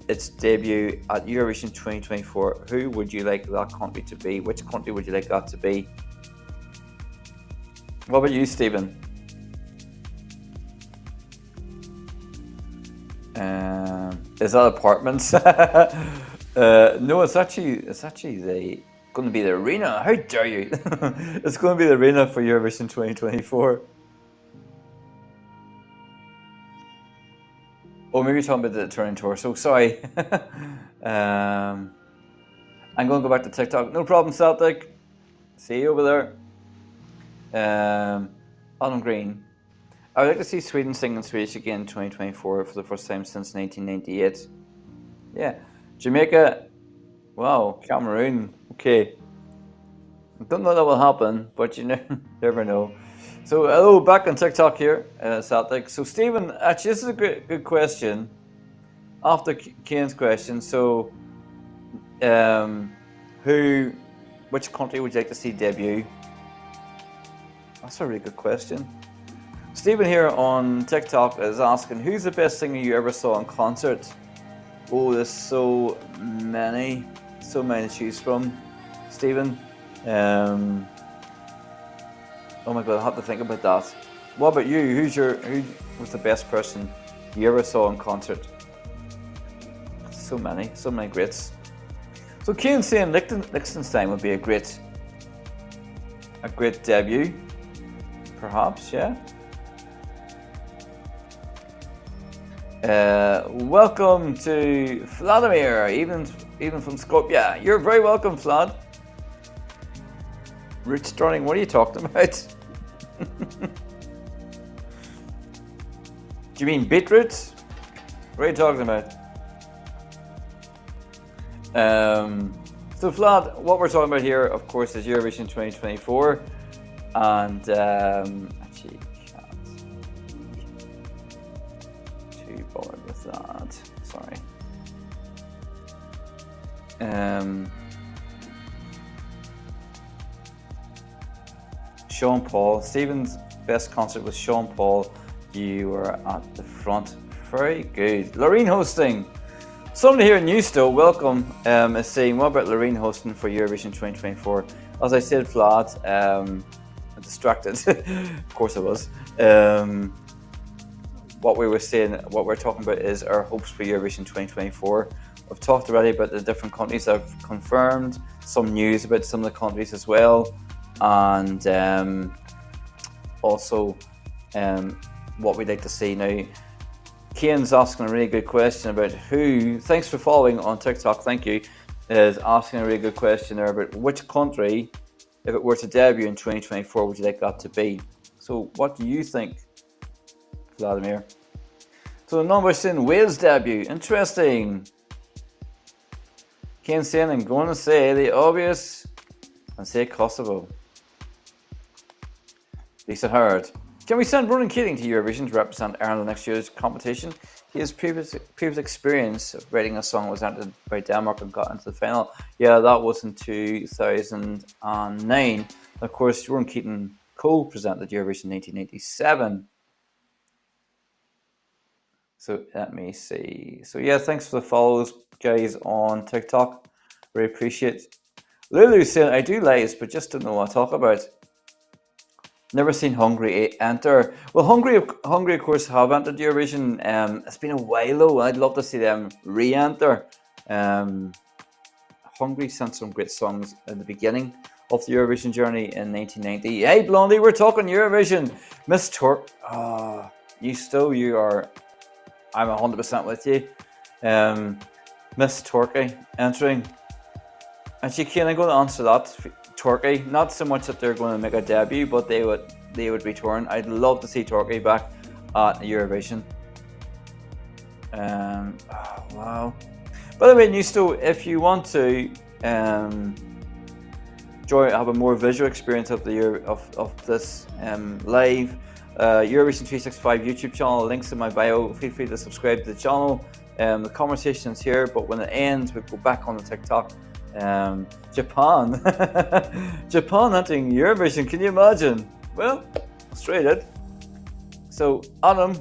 its debut at Eurovision 2024, who would you like that country to be? Which country would you like that to be? What about you, Stephen? Is that apartments? No, it's actually going to be the arena. How dare you? It's going to be the arena for Eurovision 2024. Oh, maybe you're talking about the turning torso. Sorry. I'm going to go back to TikTok. No problem, Celtic. See you over there. Adam Green. I would like to see Sweden sing in Swedish again in 2024 for the first time since 1998. Yeah. Jamaica. Wow. Cameroon. Okay. I don't know that will happen, but you never know. So, hello, back on TikTok here, Celtic. So, Stephen, actually, this is a good question. After Kane's question, so, which country would you like to see debut? That's a really good question. Stephen here on TikTok is asking, who's the best singer you ever saw in concert? Oh, there's so many to choose from, Stephen. Oh my God, I have to think about that. What about you? Who was the best person you ever saw in concert? So many greats. So Kane's saying Liechtenstein would be a great debut. Perhaps, yeah. Welcome to Vladimir, even from Skopje. You're very welcome, Vlad. Rich Sterling, what are you talking about? Do you mean beetroots? What are you talking about? So Vlad, what we're talking about here, of course, is Eurovision 2024. And actually can't be too bothered with that. Sorry. Sean Paul. Stephen's best concert was Sean Paul. You were at the front. Very good. Loreen hosting. Somebody here in Newstow, welcome, is saying, what about Loreen hosting for Eurovision 2024? As I said, Vlad, distracted. Of course I was. What we're talking about is our hopes for Eurovision 2024. We've talked already about the different countries that have confirmed, some news about some of the countries as well, and also what we'd like to see. Now, Kian's asking a really good question about who, thanks for following on TikTok, thank you. is asking a really good question there about which country, if it were to debut in 2024, would you like that to be? So what do you think, Vladimir? So the number saying Wales debut. Interesting. Kane saying I'm going to say the obvious and say Kosovo. Lisa Howard. Can we send Ronan Keating to Eurovision to represent Ireland next year's competition? His previous experience of writing a song was entered by Denmark and got into the final. Yeah, that was in 2009. Of course, Ronan Keating co-presented Eurovision in 1987. So let me see. So yeah, thanks for the follows, guys, on TikTok. Really appreciate it. Lulu saying, I do lies, but just don't know what to talk about. Never seen Hungary enter. Well, Hungary, of course, have entered Eurovision. It's been a while though. I'd love to see them re-enter. Hungary sent some great songs in the beginning of the Eurovision journey in 1990. Hey, Blondie, we're talking Eurovision. Miss Turk. You are. I'm 100% with you. Miss Turkey entering. And she kind of going to answer that. Turkey, not so much that they're going to make a debut, but they would return. I'd love to see Turkey back at Eurovision. Wow. By the way, Nusto, if you want to have a more visual experience of this live Eurovision 365 YouTube channel, links in my bio. Feel free to subscribe to the channel. The conversation's here, but when it ends, we go back on the TikTok. Japan entering Eurovision, can you imagine? Well, Australia. So Adam,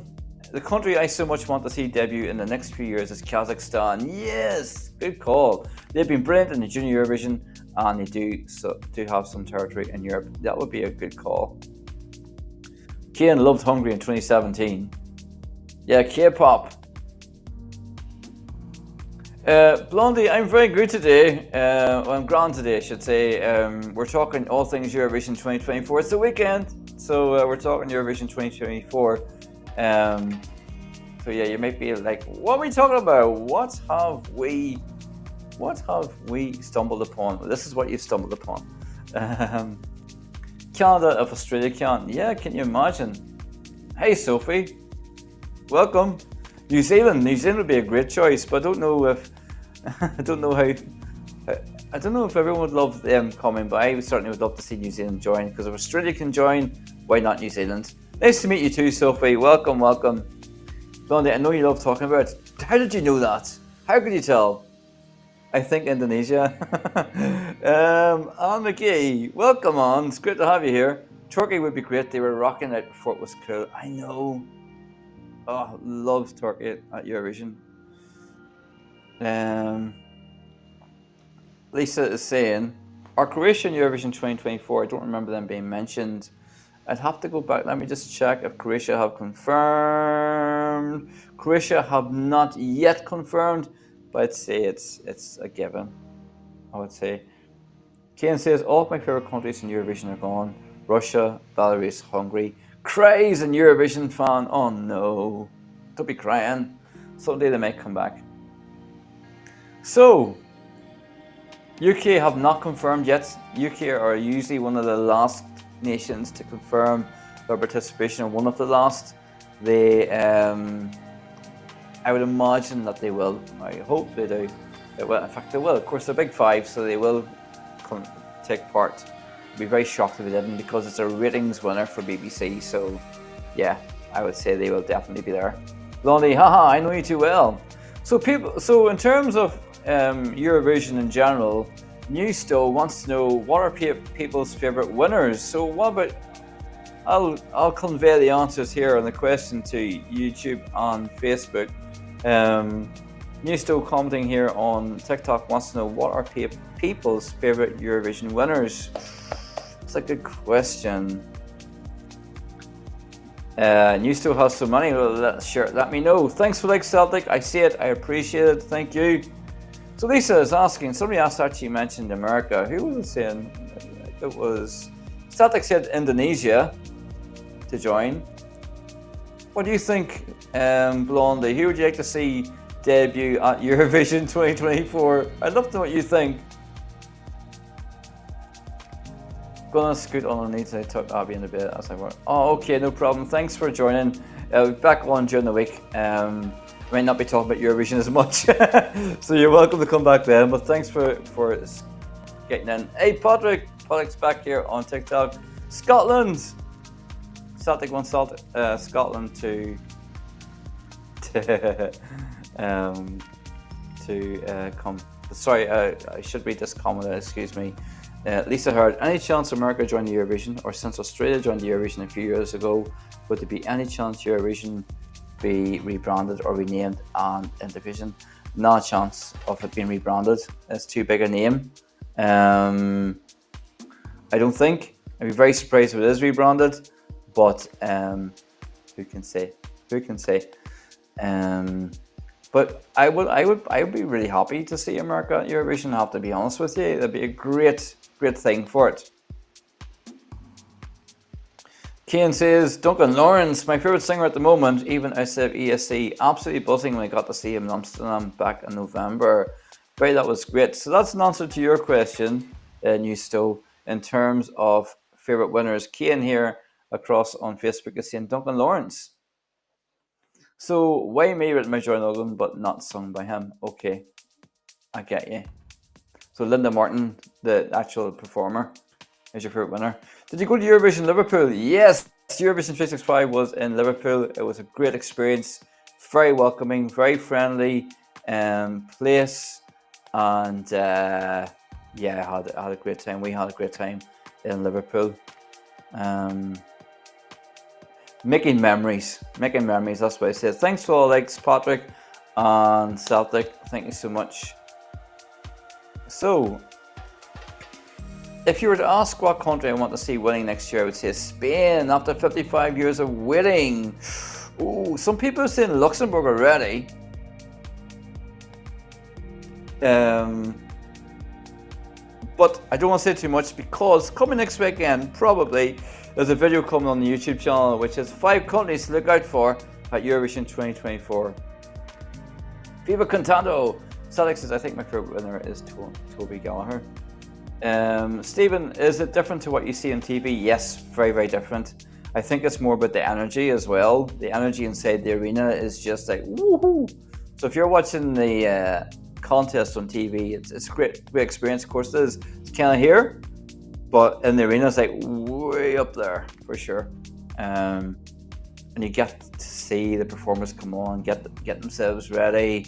the country I so much want to see debut in the next few years is Kazakhstan. Yes, good call. They've been brilliant in the Junior Eurovision and they do have some territory in Europe. That would be a good call. Kian loved Hungary in 2017. Yeah, K-pop. Blondie, I'm very good today. I'm grand today, I should say. We're talking all things Eurovision 2024. It's the weekend, so we're talking Eurovision 2024. So yeah, you might be like, what are we talking about? What have we stumbled upon? Well, this is what you've stumbled upon. Canada of Australia can't. Yeah, can you imagine? Hey, Sophie, welcome. New Zealand would be a great choice, but I don't know if everyone would love them coming, but I certainly would love to see New Zealand join, because if Australia can join, why not New Zealand? Nice to meet you too, Sophie. Welcome. Blondie, I know you love talking about it. How did you know that? How could you tell? I think Indonesia. Anne McGee, welcome on. It's great to have you here. Turkey would be great. They were rocking it before it was cool. I know. Oh, love Turkey at Eurovision. Lisa is saying, are Croatia in Eurovision 2024? I don't remember them being mentioned. I'd have to go back. Let me just check if Croatia have confirmed. Croatia have not yet confirmed, but I'd say it's a given. I would say. Kane says, all of my favorite countries in Eurovision are gone. Russia, Belarus, Hungary. Cries in Eurovision fan. Oh no. Don't be crying. Someday they might come back. So, UK have not confirmed yet. UK are usually one of the last nations to confirm their participation, or one of the last. They, I would imagine that they will. I hope they do. They will. In fact, they will. Of course, they're Big Five, so they will take part. I'd be very shocked if they didn't, because it's a ratings winner for BBC. So, yeah, I would say they will definitely be there. Blondie, haha, I know you too well. So in terms of Eurovision in general, Newsto wants to know what are people's favourite winners. So what about? I'll convey the answers here on the question to YouTube and Facebook. Newsto commenting here on TikTok wants to know what are people's favourite Eurovision winners. It's a good question. Newsto has so many. Well, let me know. Thanks for like Celtic. I see it. I appreciate it. Thank you. So Lisa is asking. Somebody else actually mentioned America. Who was it saying? It was Celtic said Indonesia to join. What do you think, Blondie? Who would you like to see debut at Eurovision 2024? I'd love to know what you think. Gonna scoot on the needs. I took Abby in a bit as I work. Oh, okay, no problem. Thanks for joining. We'll be back on during the week. I might not be talking about Eurovision as much, so you're welcome to come back then. But thanks for getting in. Hey, Patrick's back here on TikTok. Scotland. Celtic won Scotland to come. Sorry, I should read this comment. Excuse me. Lisa Hurd, any chance America joined the Eurovision, or since Australia joined the Eurovision a few years ago, would there be any chance Eurovision be rebranded or renamed and Intervision? Not a chance of it being rebranded. It's too big a name. I don't think. I'd be very surprised if it is rebranded, but who can say? But I would be really happy to see America at Eurovision. I have to be honest with you. That'd be a great thing for it. Cian says, Duncan Lawrence, my favourite singer at the moment, even outside of ESC. Absolutely buzzing when I got to see him in Amsterdam back in November. Right, that was great. So that's an answer to your question, New Stowe, in terms of favourite winners. Cian here across on Facebook is saying Duncan Lawrence. So why me written by Jordan Logan but not sung by him? Okay, I get you. So Linda Martin, the actual performer, is your favourite winner. Did you go to Eurovision Liverpool? Yes, Eurovision 365 was in Liverpool. It was a great experience, very welcoming, very friendly place, and I had a great time. We had a great time in Liverpool. Making memories, that's what I said. Thanks for all the likes, Patrick and Celtic. Thank you so much. So, if you were to ask what country I want to see winning next year, I would say Spain, after 55 years of winning. Ooh, some people are saying Luxembourg already. But I don't want to say too much because coming next weekend, probably, there's a video coming on the YouTube channel which is 5 countries to look out for at Eurovision 2024. Viva Cantando! Celtic says, I think my favourite winner is Toby Gallagher. Stephen, is it different to what you see on TV? Yes, very, very different. I think it's more about the energy as well. The energy inside the arena is just like, woohoo! So if you're watching the contest on TV, it's a great experience. Of course it is. It's kind of here, but in the arena it's like way up there for sure. And you get to see the performers come on, get themselves ready.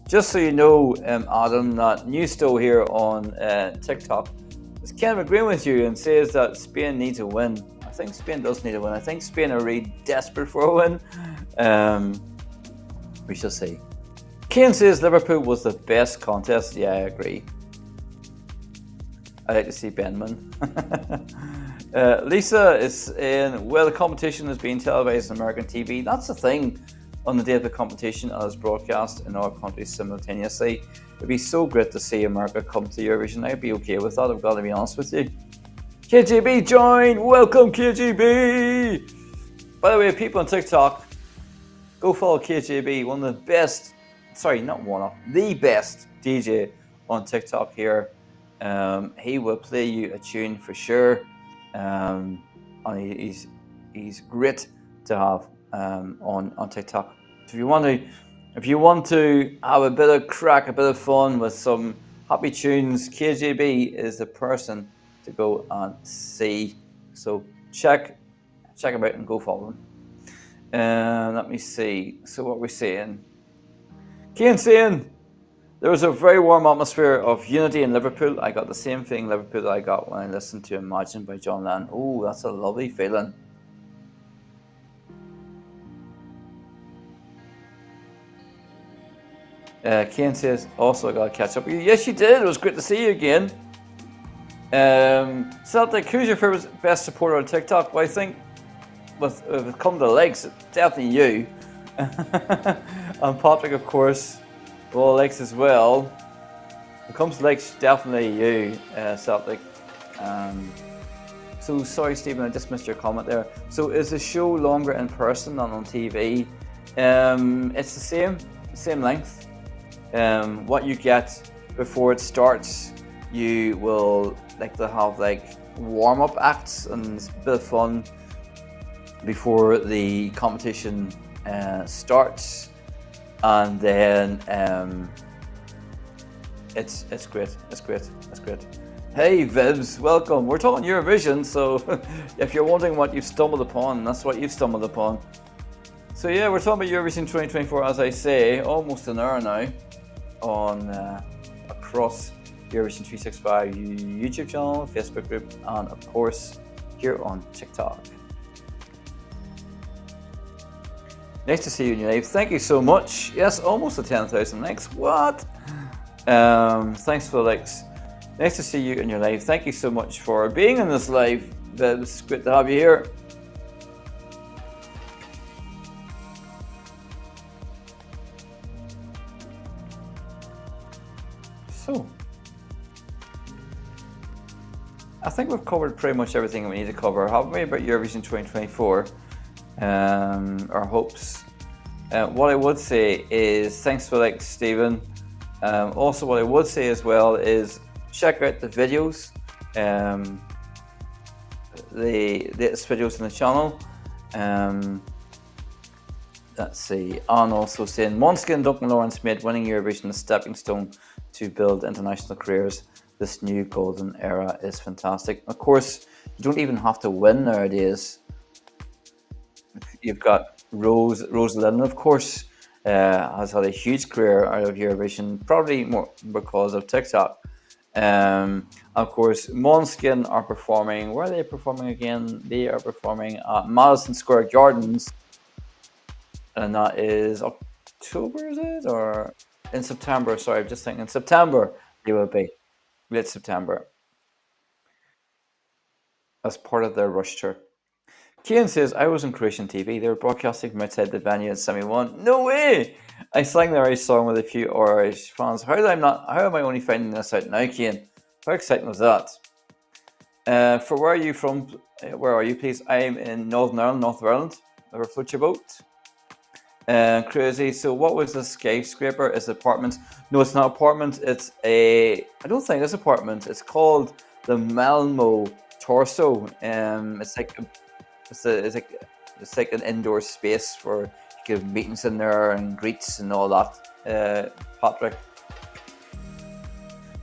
Just so you know, Adam, that New Stowe here on TikTok is kind of agreeing with you and says that Spain needs a win. I think Spain does need a win. I think Spain are really desperate for a win. We shall see. Cian says Liverpool was the best contest. Yeah, I agree. I like to see Benman. Lisa is saying, well, the competition is being televised on American TV. That's the thing. On the day of the competition, and is broadcast in all countries simultaneously. It'd be so great to see America come to Eurovision. I'd be okay with that, I've got to be honest with you. KGB join! Welcome, KGB! By the way, people on TikTok, go follow KGB, one of the best, the best DJ on TikTok here. He will play you a tune for sure. And he's great to have on TikTok. So if you want to have a bit of crack, a bit of fun with some happy tunes, KGB is the person to go and see. So check him out and go follow him. Let me see. So what we're saying. Cian saying there was a very warm atmosphere of unity in Liverpool. I got the same feeling in Liverpool that I got when I listened to Imagine by John Lennon. Oh, that's a lovely feeling. Cian says, also I got to catch up with you. Yes, you did. It was great to see you again. Celtic, who's your favorite, best supporter on TikTok? Well, I think with it come to likes, it's definitely you. And Patrick, of course, all likes as well. When it comes to likes, definitely you, Celtic. So sorry, Stephen, I just missed your comment there. So is the show longer in person than on TV? It's the same length. What you get before it starts, you will like to have like warm-up acts and it's a bit of fun before the competition starts, and then it's great. Hey Vibs, welcome. We're talking Eurovision, so if you're wondering what you've stumbled upon, that's what you've stumbled upon. So yeah, we're talking about Eurovision 2024, as I say, almost an hour now on across Eurovision 365 YouTube channel, Facebook group, and of course here on TikTok. Nice to see you in your live. Thank you so much. Yes, almost at 10,000 likes. What? Thanks for the likes. Nice to see you in your live. Thank you so much for being in this live. It's great to have you here. So, I think we've covered pretty much everything we need to cover, haven't we, about Eurovision 2024? Our hopes. What I would say is thanks for like Stephen. Also, what I would say as well is check out the videos, the latest videos on the channel. Let's see, and also saying Måneskin and Duncan Lawrence made winning Eurovision a stepping stone to build international careers. This new golden era is fantastic. Of course, you don't even have to win nowadays. You've got Rose Lynn, of course, has had a huge career out of Eurovision, probably more because of TikTok. Of course, Måneskin are performing. Where are they performing again? They are performing at Madison Square Gardens, and that is October, is it? Or in September? Sorry, I'm just thinking in September they will be, late September, as part of their Rush tour. Kian says, I was on Croatian TV. They were broadcasting from outside the venue at semi-1. No way! I sang the Irish song with a few Irish fans. How am I only finding this out now, Kian? How exciting was that? For where are you from? Where are you, please? I'm in Northern Ireland, North Ireland. Never float your boat. Crazy. So what was the skyscraper? Is it apartment? No, it's not apartment. It's I don't think it's apartment. It's called the Malmo Torso. It's like an indoor space where you can have meetings in there and greets and all that. Patrick.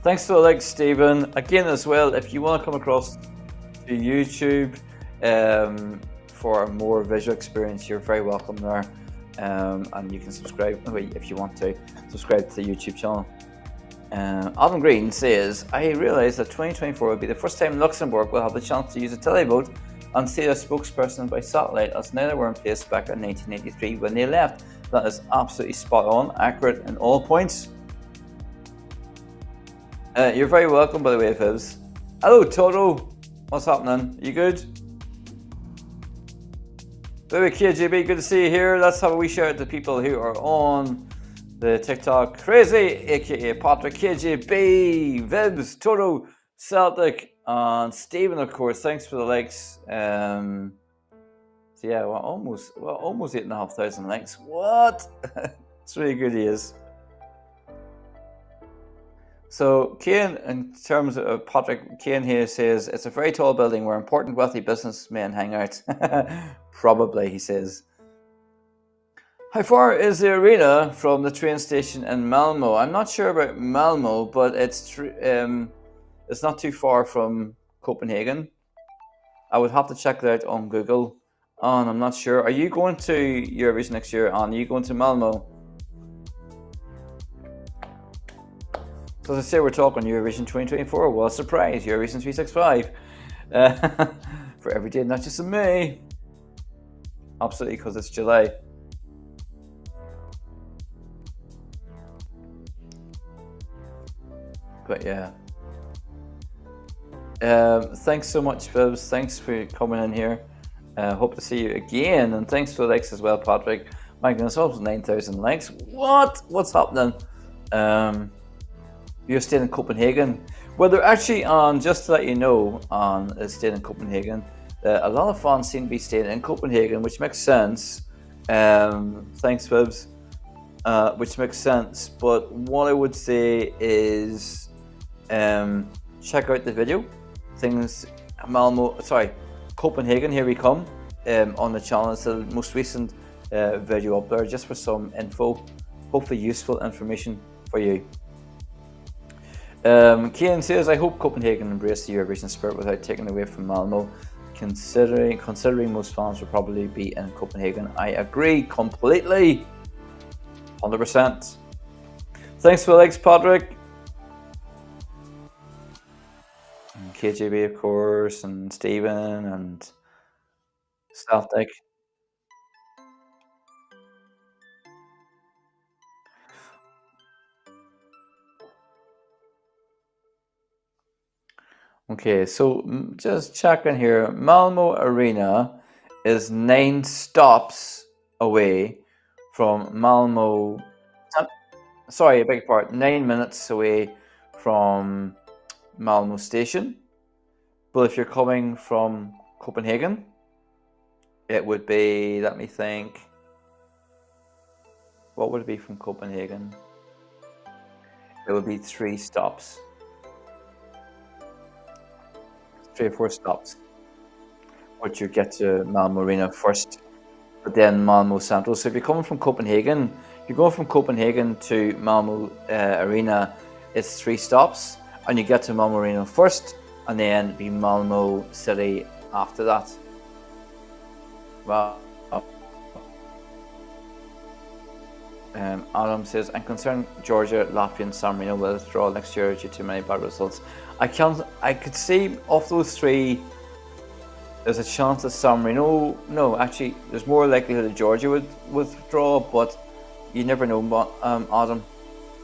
Thanks for the like, Stephen. Again, as well, if you want to come across to YouTube for a more visual experience, you're very welcome there. And you can subscribe if you want to subscribe to the YouTube channel. Adam Green says, I realised that 2024 will be the first time Luxembourg will have the chance to use a televote and see their spokesperson by satellite, as neither were in place back in 1983 when they left. That is absolutely spot on, accurate in all points. You're very welcome, by the way, Fibs. Hello, Toto. What's happening? You good? Baby KGB, good to see you here. Let's have a wee shout out to people who are on the TikTok. Crazy, aka Patrick, KGB, Vibs, Toto, Celtic, and Stephen, of course. Thanks for the likes. So yeah, we're almost 8,500 likes. What? It's really good, he is. So Cian, in terms of Patrick, Cian here says it's a very tall building where important wealthy businessmen hang out. Probably, he says. How far is the arena from the train station in Malmo? I'm not sure about Malmo, but it's not too far from Copenhagen. I would have to check that out on Google, and I'm not sure. Are you going to Eurovision next year, Anne? Are you going to Malmo? So as I say, we're talking Eurovision 2024. Well, surprise, Eurovision 365. For every day, not just in May. Absolutely, because it's July. But yeah. Thanks so much, Phibs. Thanks for coming in here. Hope to see you again. And thanks for the likes as well, Patrick. My goodness, almost 9,000 likes. What? What's happening? You're staying in Copenhagen. Well, they're actually on, just to let you know, on staying in Copenhagen. A lot of fans seem to be staying in Copenhagen, which makes sense Thanks, Fibs. Which makes sense. But what I would say is check out the video. Things Copenhagen, here we come. On the channel, it's the most recent video up there, just for some info, hopefully useful information for you. Kian says, I hope Copenhagen embrace the Eurovision spirit without taking away from Malmo. Considering most fans will probably be in Copenhagen. I agree completely. 100%. Thanks for the likes, Patrick. And KJB, of course, and Stephen, and Celtic. Okay, so just checking here. Malmo Arena is 9 stops away from Malmo. Sorry, I beg your pardon. 9 minutes away from Malmo station. But if you're coming from Copenhagen, it would be, let me think. What would it be from Copenhagen? It would be 3 stops. 3 or 4 stops. Which you get to Malmo Arena first, but then Malmo Central. So if you're coming from Copenhagen, you're going from Copenhagen to Malmo Arena, it's 3 stops, and you get to Malmo Arena first, and then be Malmo City after that. Wow. Adam says, I'm concerned Georgia, Latvia and San Marino will withdraw next year due to many bad results. I could see of those 3, there's a chance that San Marino, no, actually, there's more likelihood that Georgia would withdraw, but you never know, Adam.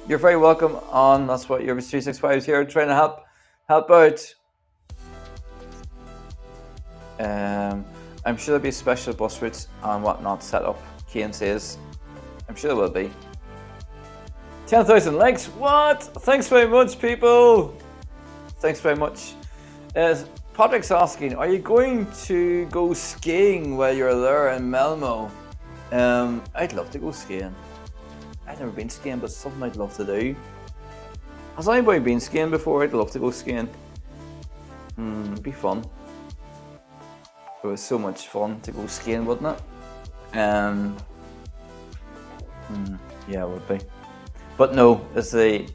You're very welcome on, that's what Eurovision 365 is here, trying to help out. I'm sure there'll be special bus routes and whatnot set up, Kian says. I'm sure there will be. 10,000 likes, what? Thanks very much, people. Thanks very much. Patrick's asking, are you going to go skiing while you're there in Malmo? I'd love to go skiing. I've never been skiing, but it's something I'd love to do. Has anybody been skiing before? I'd love to go skiing. It'd be fun. It was so much fun to go skiing, wouldn't it? Yeah, it would be. But no, is the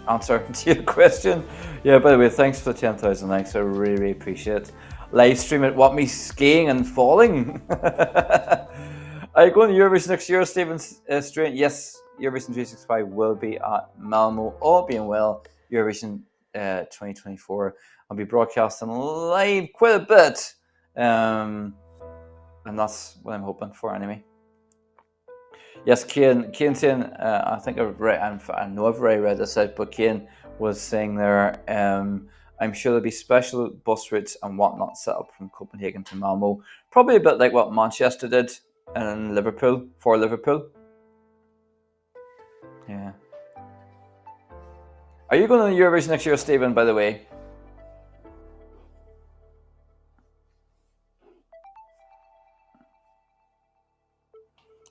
answer to your question. Yeah, by the way, thanks for the 10,000 likes. I really, really appreciate it. Live stream it, what, me skiing and falling? Are you going to Eurovision next year, Stephen Strain? Yes, Eurovision 365 will be at Malmo, all being well. Eurovision 2024. I'll be broadcasting live quite a bit. And that's what I'm hoping for anyway. Yes, Kian saying, I think I've read, I know I've already read this out, but Kian was saying there, I'm sure there'll be special bus routes and whatnot set up from Copenhagen to Malmo. Probably a bit like what Manchester did in Liverpool, for Liverpool. Yeah. Are you going to Eurovision next year, Stephen, by the way?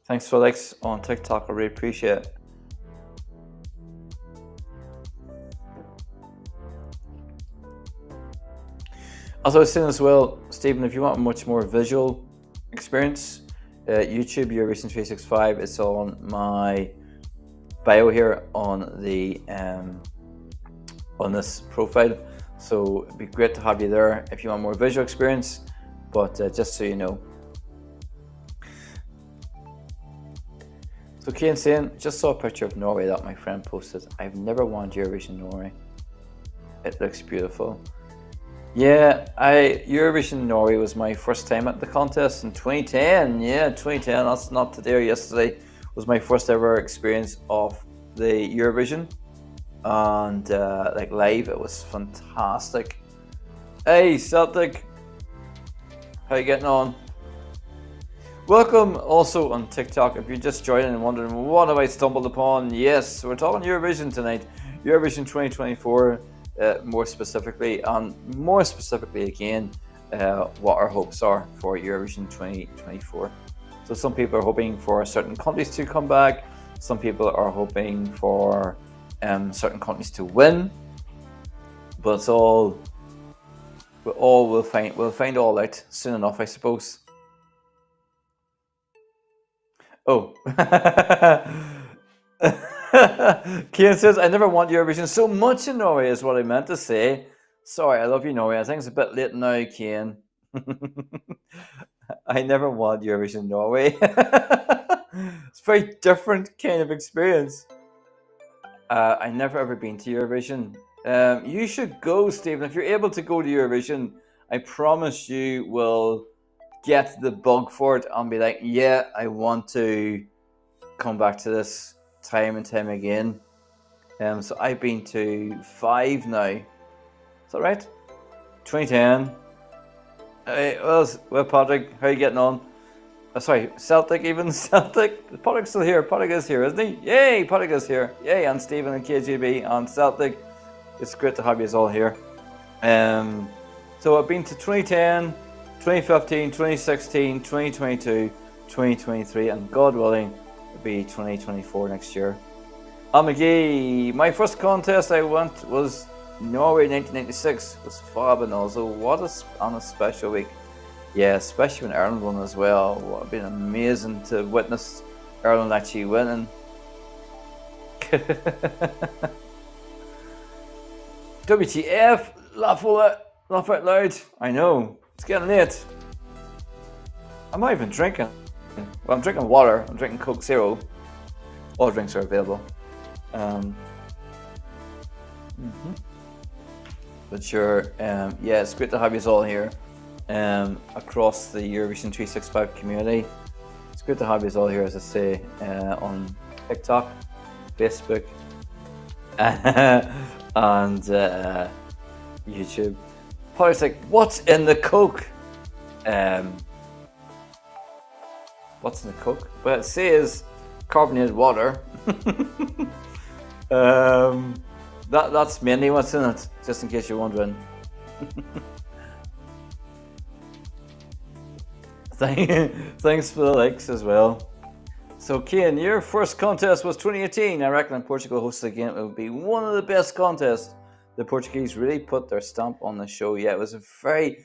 Thanks for likes on TikTok, I really appreciate it. As I was saying as well, Stephen, if you want a much more visual experience, YouTube Eurovision 365 is on my bio here on the on this profile. So it'd be great to have you there if you want more visual experience. But just so you know. So Kian saying, just saw a picture of Norway that my friend posted. I've never won Eurovision Norway. It looks beautiful. Yeah, Eurovision Norway was my first time at the contest in 2010. Yeah, 2010. That's not today or yesterday. Was my first ever experience of the Eurovision, and like live, it was fantastic. Hey Celtic, how you getting on? Welcome also on TikTok. If you're just joining and wondering what have I stumbled upon, yes, we're talking Eurovision tonight. Eurovision 2024, more specifically, and more specifically again, what our hopes are for Eurovision 2024. So some people are hoping for certain countries to come back. Some people are hoping for certain countries to win. But it's all we'll find all out soon enough, I suppose. Oh. Kian says, I never want Eurovision so much in Norway, is what I meant to say. Sorry, I love you, Norway. I think it's a bit late now, Kian. I never want Eurovision in Norway. It's a very different kind of experience. I never ever been to Eurovision. You should go, Stephen. If you're able to go to Eurovision, I promise you will get the bug for it and be like, yeah, I want to come back to this time and time again. So I've been to 5 now. Is that right? 2010. Well, Patrick, how are you getting on? Sorry, Celtic even? Celtic? Patrick's still here. Patrick is here, isn't he? Yay, Patrick is here. Yay, and Stephen and KGB and Celtic. It's great to have you all here. So I've been to 2010, 2015, 2016, 2022, 2023, and God willing, it'll be 2024 next year. Al McGee, my first contest I went was Norway 1996. It was fab and also what a special week. Yeah, especially when Ireland won as well. It would have been amazing to witness Ireland actually winning. WTF, laugh out loud. I know, it's getting late. I'm not even drinking. Well, I'm drinking water. I'm drinking Coke Zero. All drinks are available. But sure, yeah, it's great to have you all here across the Eurovision 365 community. It's great to have you all here, as I say, on TikTok, Facebook, and YouTube. Paul's like, what's in the Coke? What's in the Coke? Well, it says carbonated water. That's mainly what's in it, just in case you're wondering. Thanks for the likes as well. So, Cian, your first contest was 2018. I reckon when Portugal hosted again, it would be one of the best contests. The Portuguese really put their stamp on the show. Yeah, it was the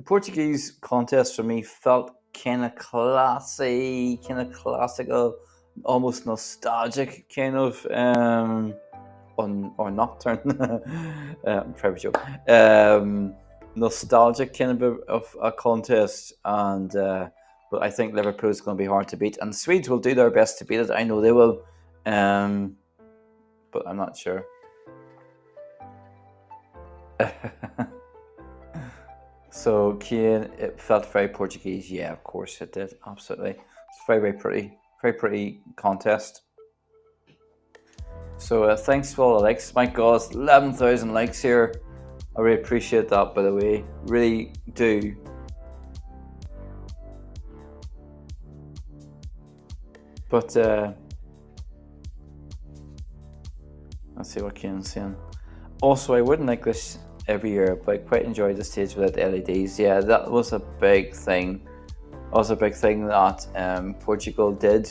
Portuguese contest for me felt kind of classy, kind of classical, almost nostalgic kind of, or nocturne, private joke, nostalgic kind of a contest, and but I think Liverpool is going to be hard to beat, and the Swedes will do their best to beat it. I know they will, but I'm not sure. So, Cian, it felt very Portuguese. Yeah, of course it did. Absolutely, it's very pretty contest. So thanks for all the likes. My God, 11,000 likes here. I really appreciate that, by the way. Really do. But let's see what Cian's saying. Also, I wouldn't like this every year, but I quite enjoyed the stage without LEDs. Yeah, that was a big thing. That was a big thing that Portugal did.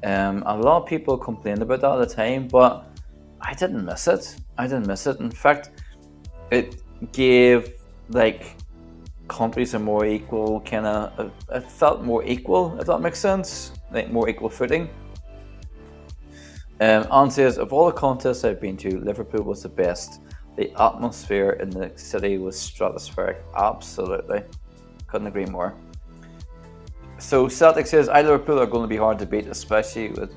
A lot of people complained about that at the time, but I didn't miss it. In fact, it gave countries a more equal kind of. It felt more equal, if that makes sense. Like more equal footing. Anne says, of all the contests I've been to, Liverpool was the best. The atmosphere in the city was stratospheric. Absolutely, couldn't agree more. So Celtic says, Liverpool are going to be hard to beat, especially with...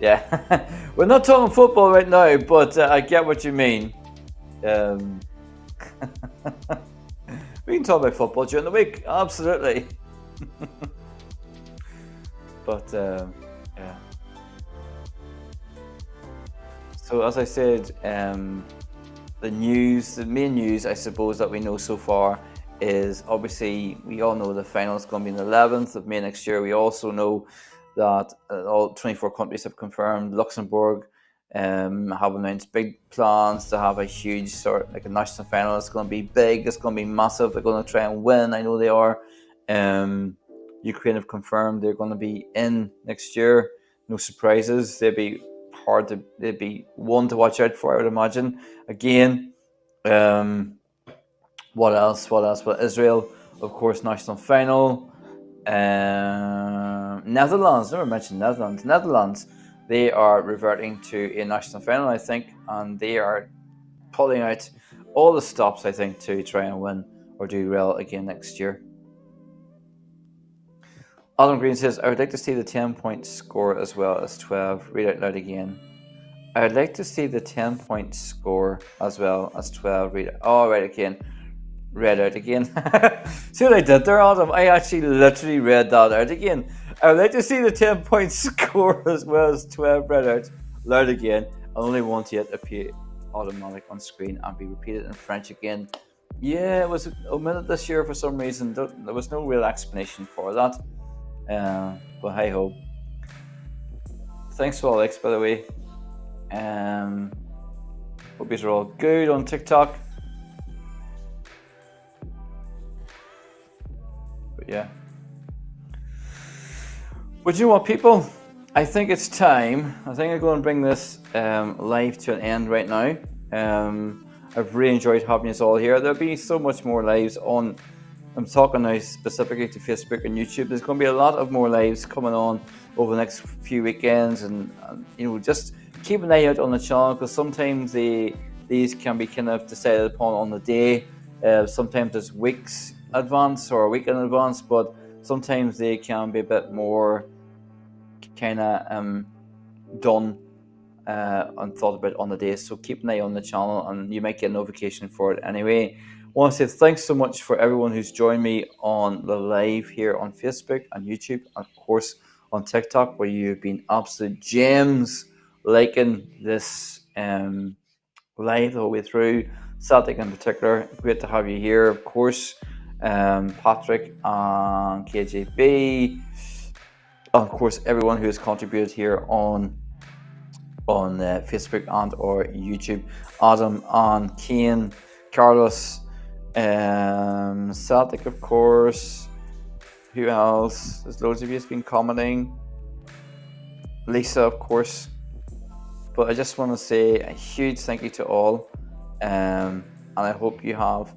Yeah, we're not talking football right now, but I get what you mean. We can talk about football during the week, absolutely. But, yeah. So as I said, the main news, I suppose, that we know so far is obviously we all know the final is going to be on the 11th of May next year. We also know that all 24 countries have confirmed. Luxembourg have announced big plans to have a huge a national final. It's going to be big. It's going to be massive. They're going to try and win. I know they are. Ukraine have confirmed they're going to be in next year. No surprises. They'd be one to watch out for, I would imagine. Again, what else? Well, Israel, of course, national final. Netherlands, never mentioned Netherlands. Netherlands, they are reverting to a national final, I think, and they are pulling out all the stops, I think, to try and win or do well again next year. Adam Green says, I would like to see the 10-point score as well as 12. Read out loud again. I would like to see the 10-point score as well as 12. Read it. Oh, right, again. Read out again. See what I did there, Adam? I actually literally read that out again. I would like to see the 10-point score as well as 12. Read out loud again. I only want it to appear automatic on screen and be repeated in French again. Yeah, it was omitted this year for some reason. There was no real explanation for that. But hey ho. Thanks for all likes, by the way. Hope you're all good on TikTok. But yeah. But you know what, people? I think it's time. I think I'm going to bring this live to an end right now. I've really enjoyed having you all here. There'll be so much more lives on. I'm talking now specifically to Facebook and YouTube. There's going to be a lot of more lives coming on over the next few weekends, and just keep an eye out on the channel, because sometimes these can be kind of decided upon on the day. Sometimes it's weeks advance or a week in advance, but sometimes they can be a bit more kind of done and thought about on the day. So keep an eye on the channel, and you might get a notification for it anyway. I want to say thanks so much for everyone who's joined me on the live here on Facebook and YouTube, and of course on TikTok, where you've been absolute gems liking this live the whole way through. Celtic in particular, great to have you here, of course. Patrick and KJB, and of course everyone who has contributed here on Facebook and or YouTube. Adam and Kane, Carlos, Celtic, of course. Who else? There's loads of you who's been commenting. Lisa, of course. But I just want to say a huge thank you to all, and I hope you have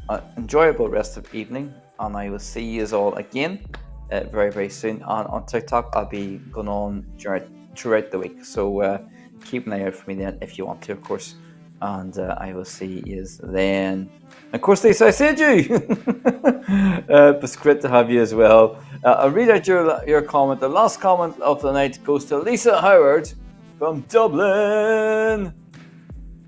an enjoyable rest of the evening, and I will see you all again very, very soon. And on TikTok, I'll be going on throughout the week, so keep an eye out for me then if you want to, of course. And I will see you then. Of course, Lisa, I said you. But it's great to have you as well. I'll read out your comment. The last comment of the night goes to Lisa Howard from Dublin.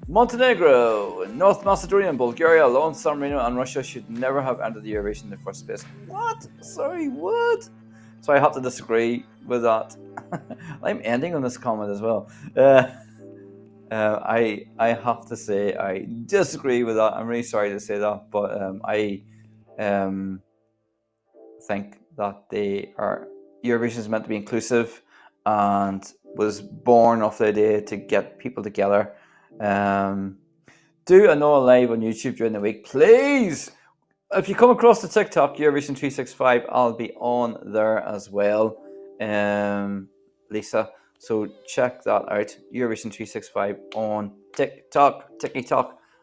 Montenegro, North Macedonia, Bulgaria, along San Marino, and Russia should never have entered the Eurovision in the first place. What? Sorry, what? So I have to disagree with that. I'm ending on this comment as well. I have to say I disagree with that. I'm really sorry to say that, but I think that Eurovision is meant to be inclusive and was born off the idea to get people together. Do another live on YouTube during the week, please. If you come across the TikTok Eurovision 365, I'll be on there as well, Lisa. So check that out, Eurovision 365 on TikTok,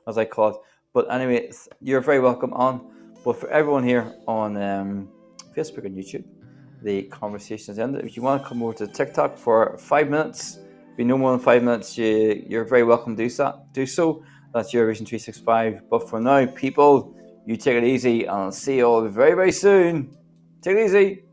as I call it. But anyway, you're very welcome on. But for everyone here on Facebook and YouTube, the conversation is ended. If you want to come over to TikTok for 5 minutes, be no more than 5 minutes, you're very welcome to do so. That's Eurovision 365. But for now, people, you take it easy, and I'll see you all very, very soon. Take it easy.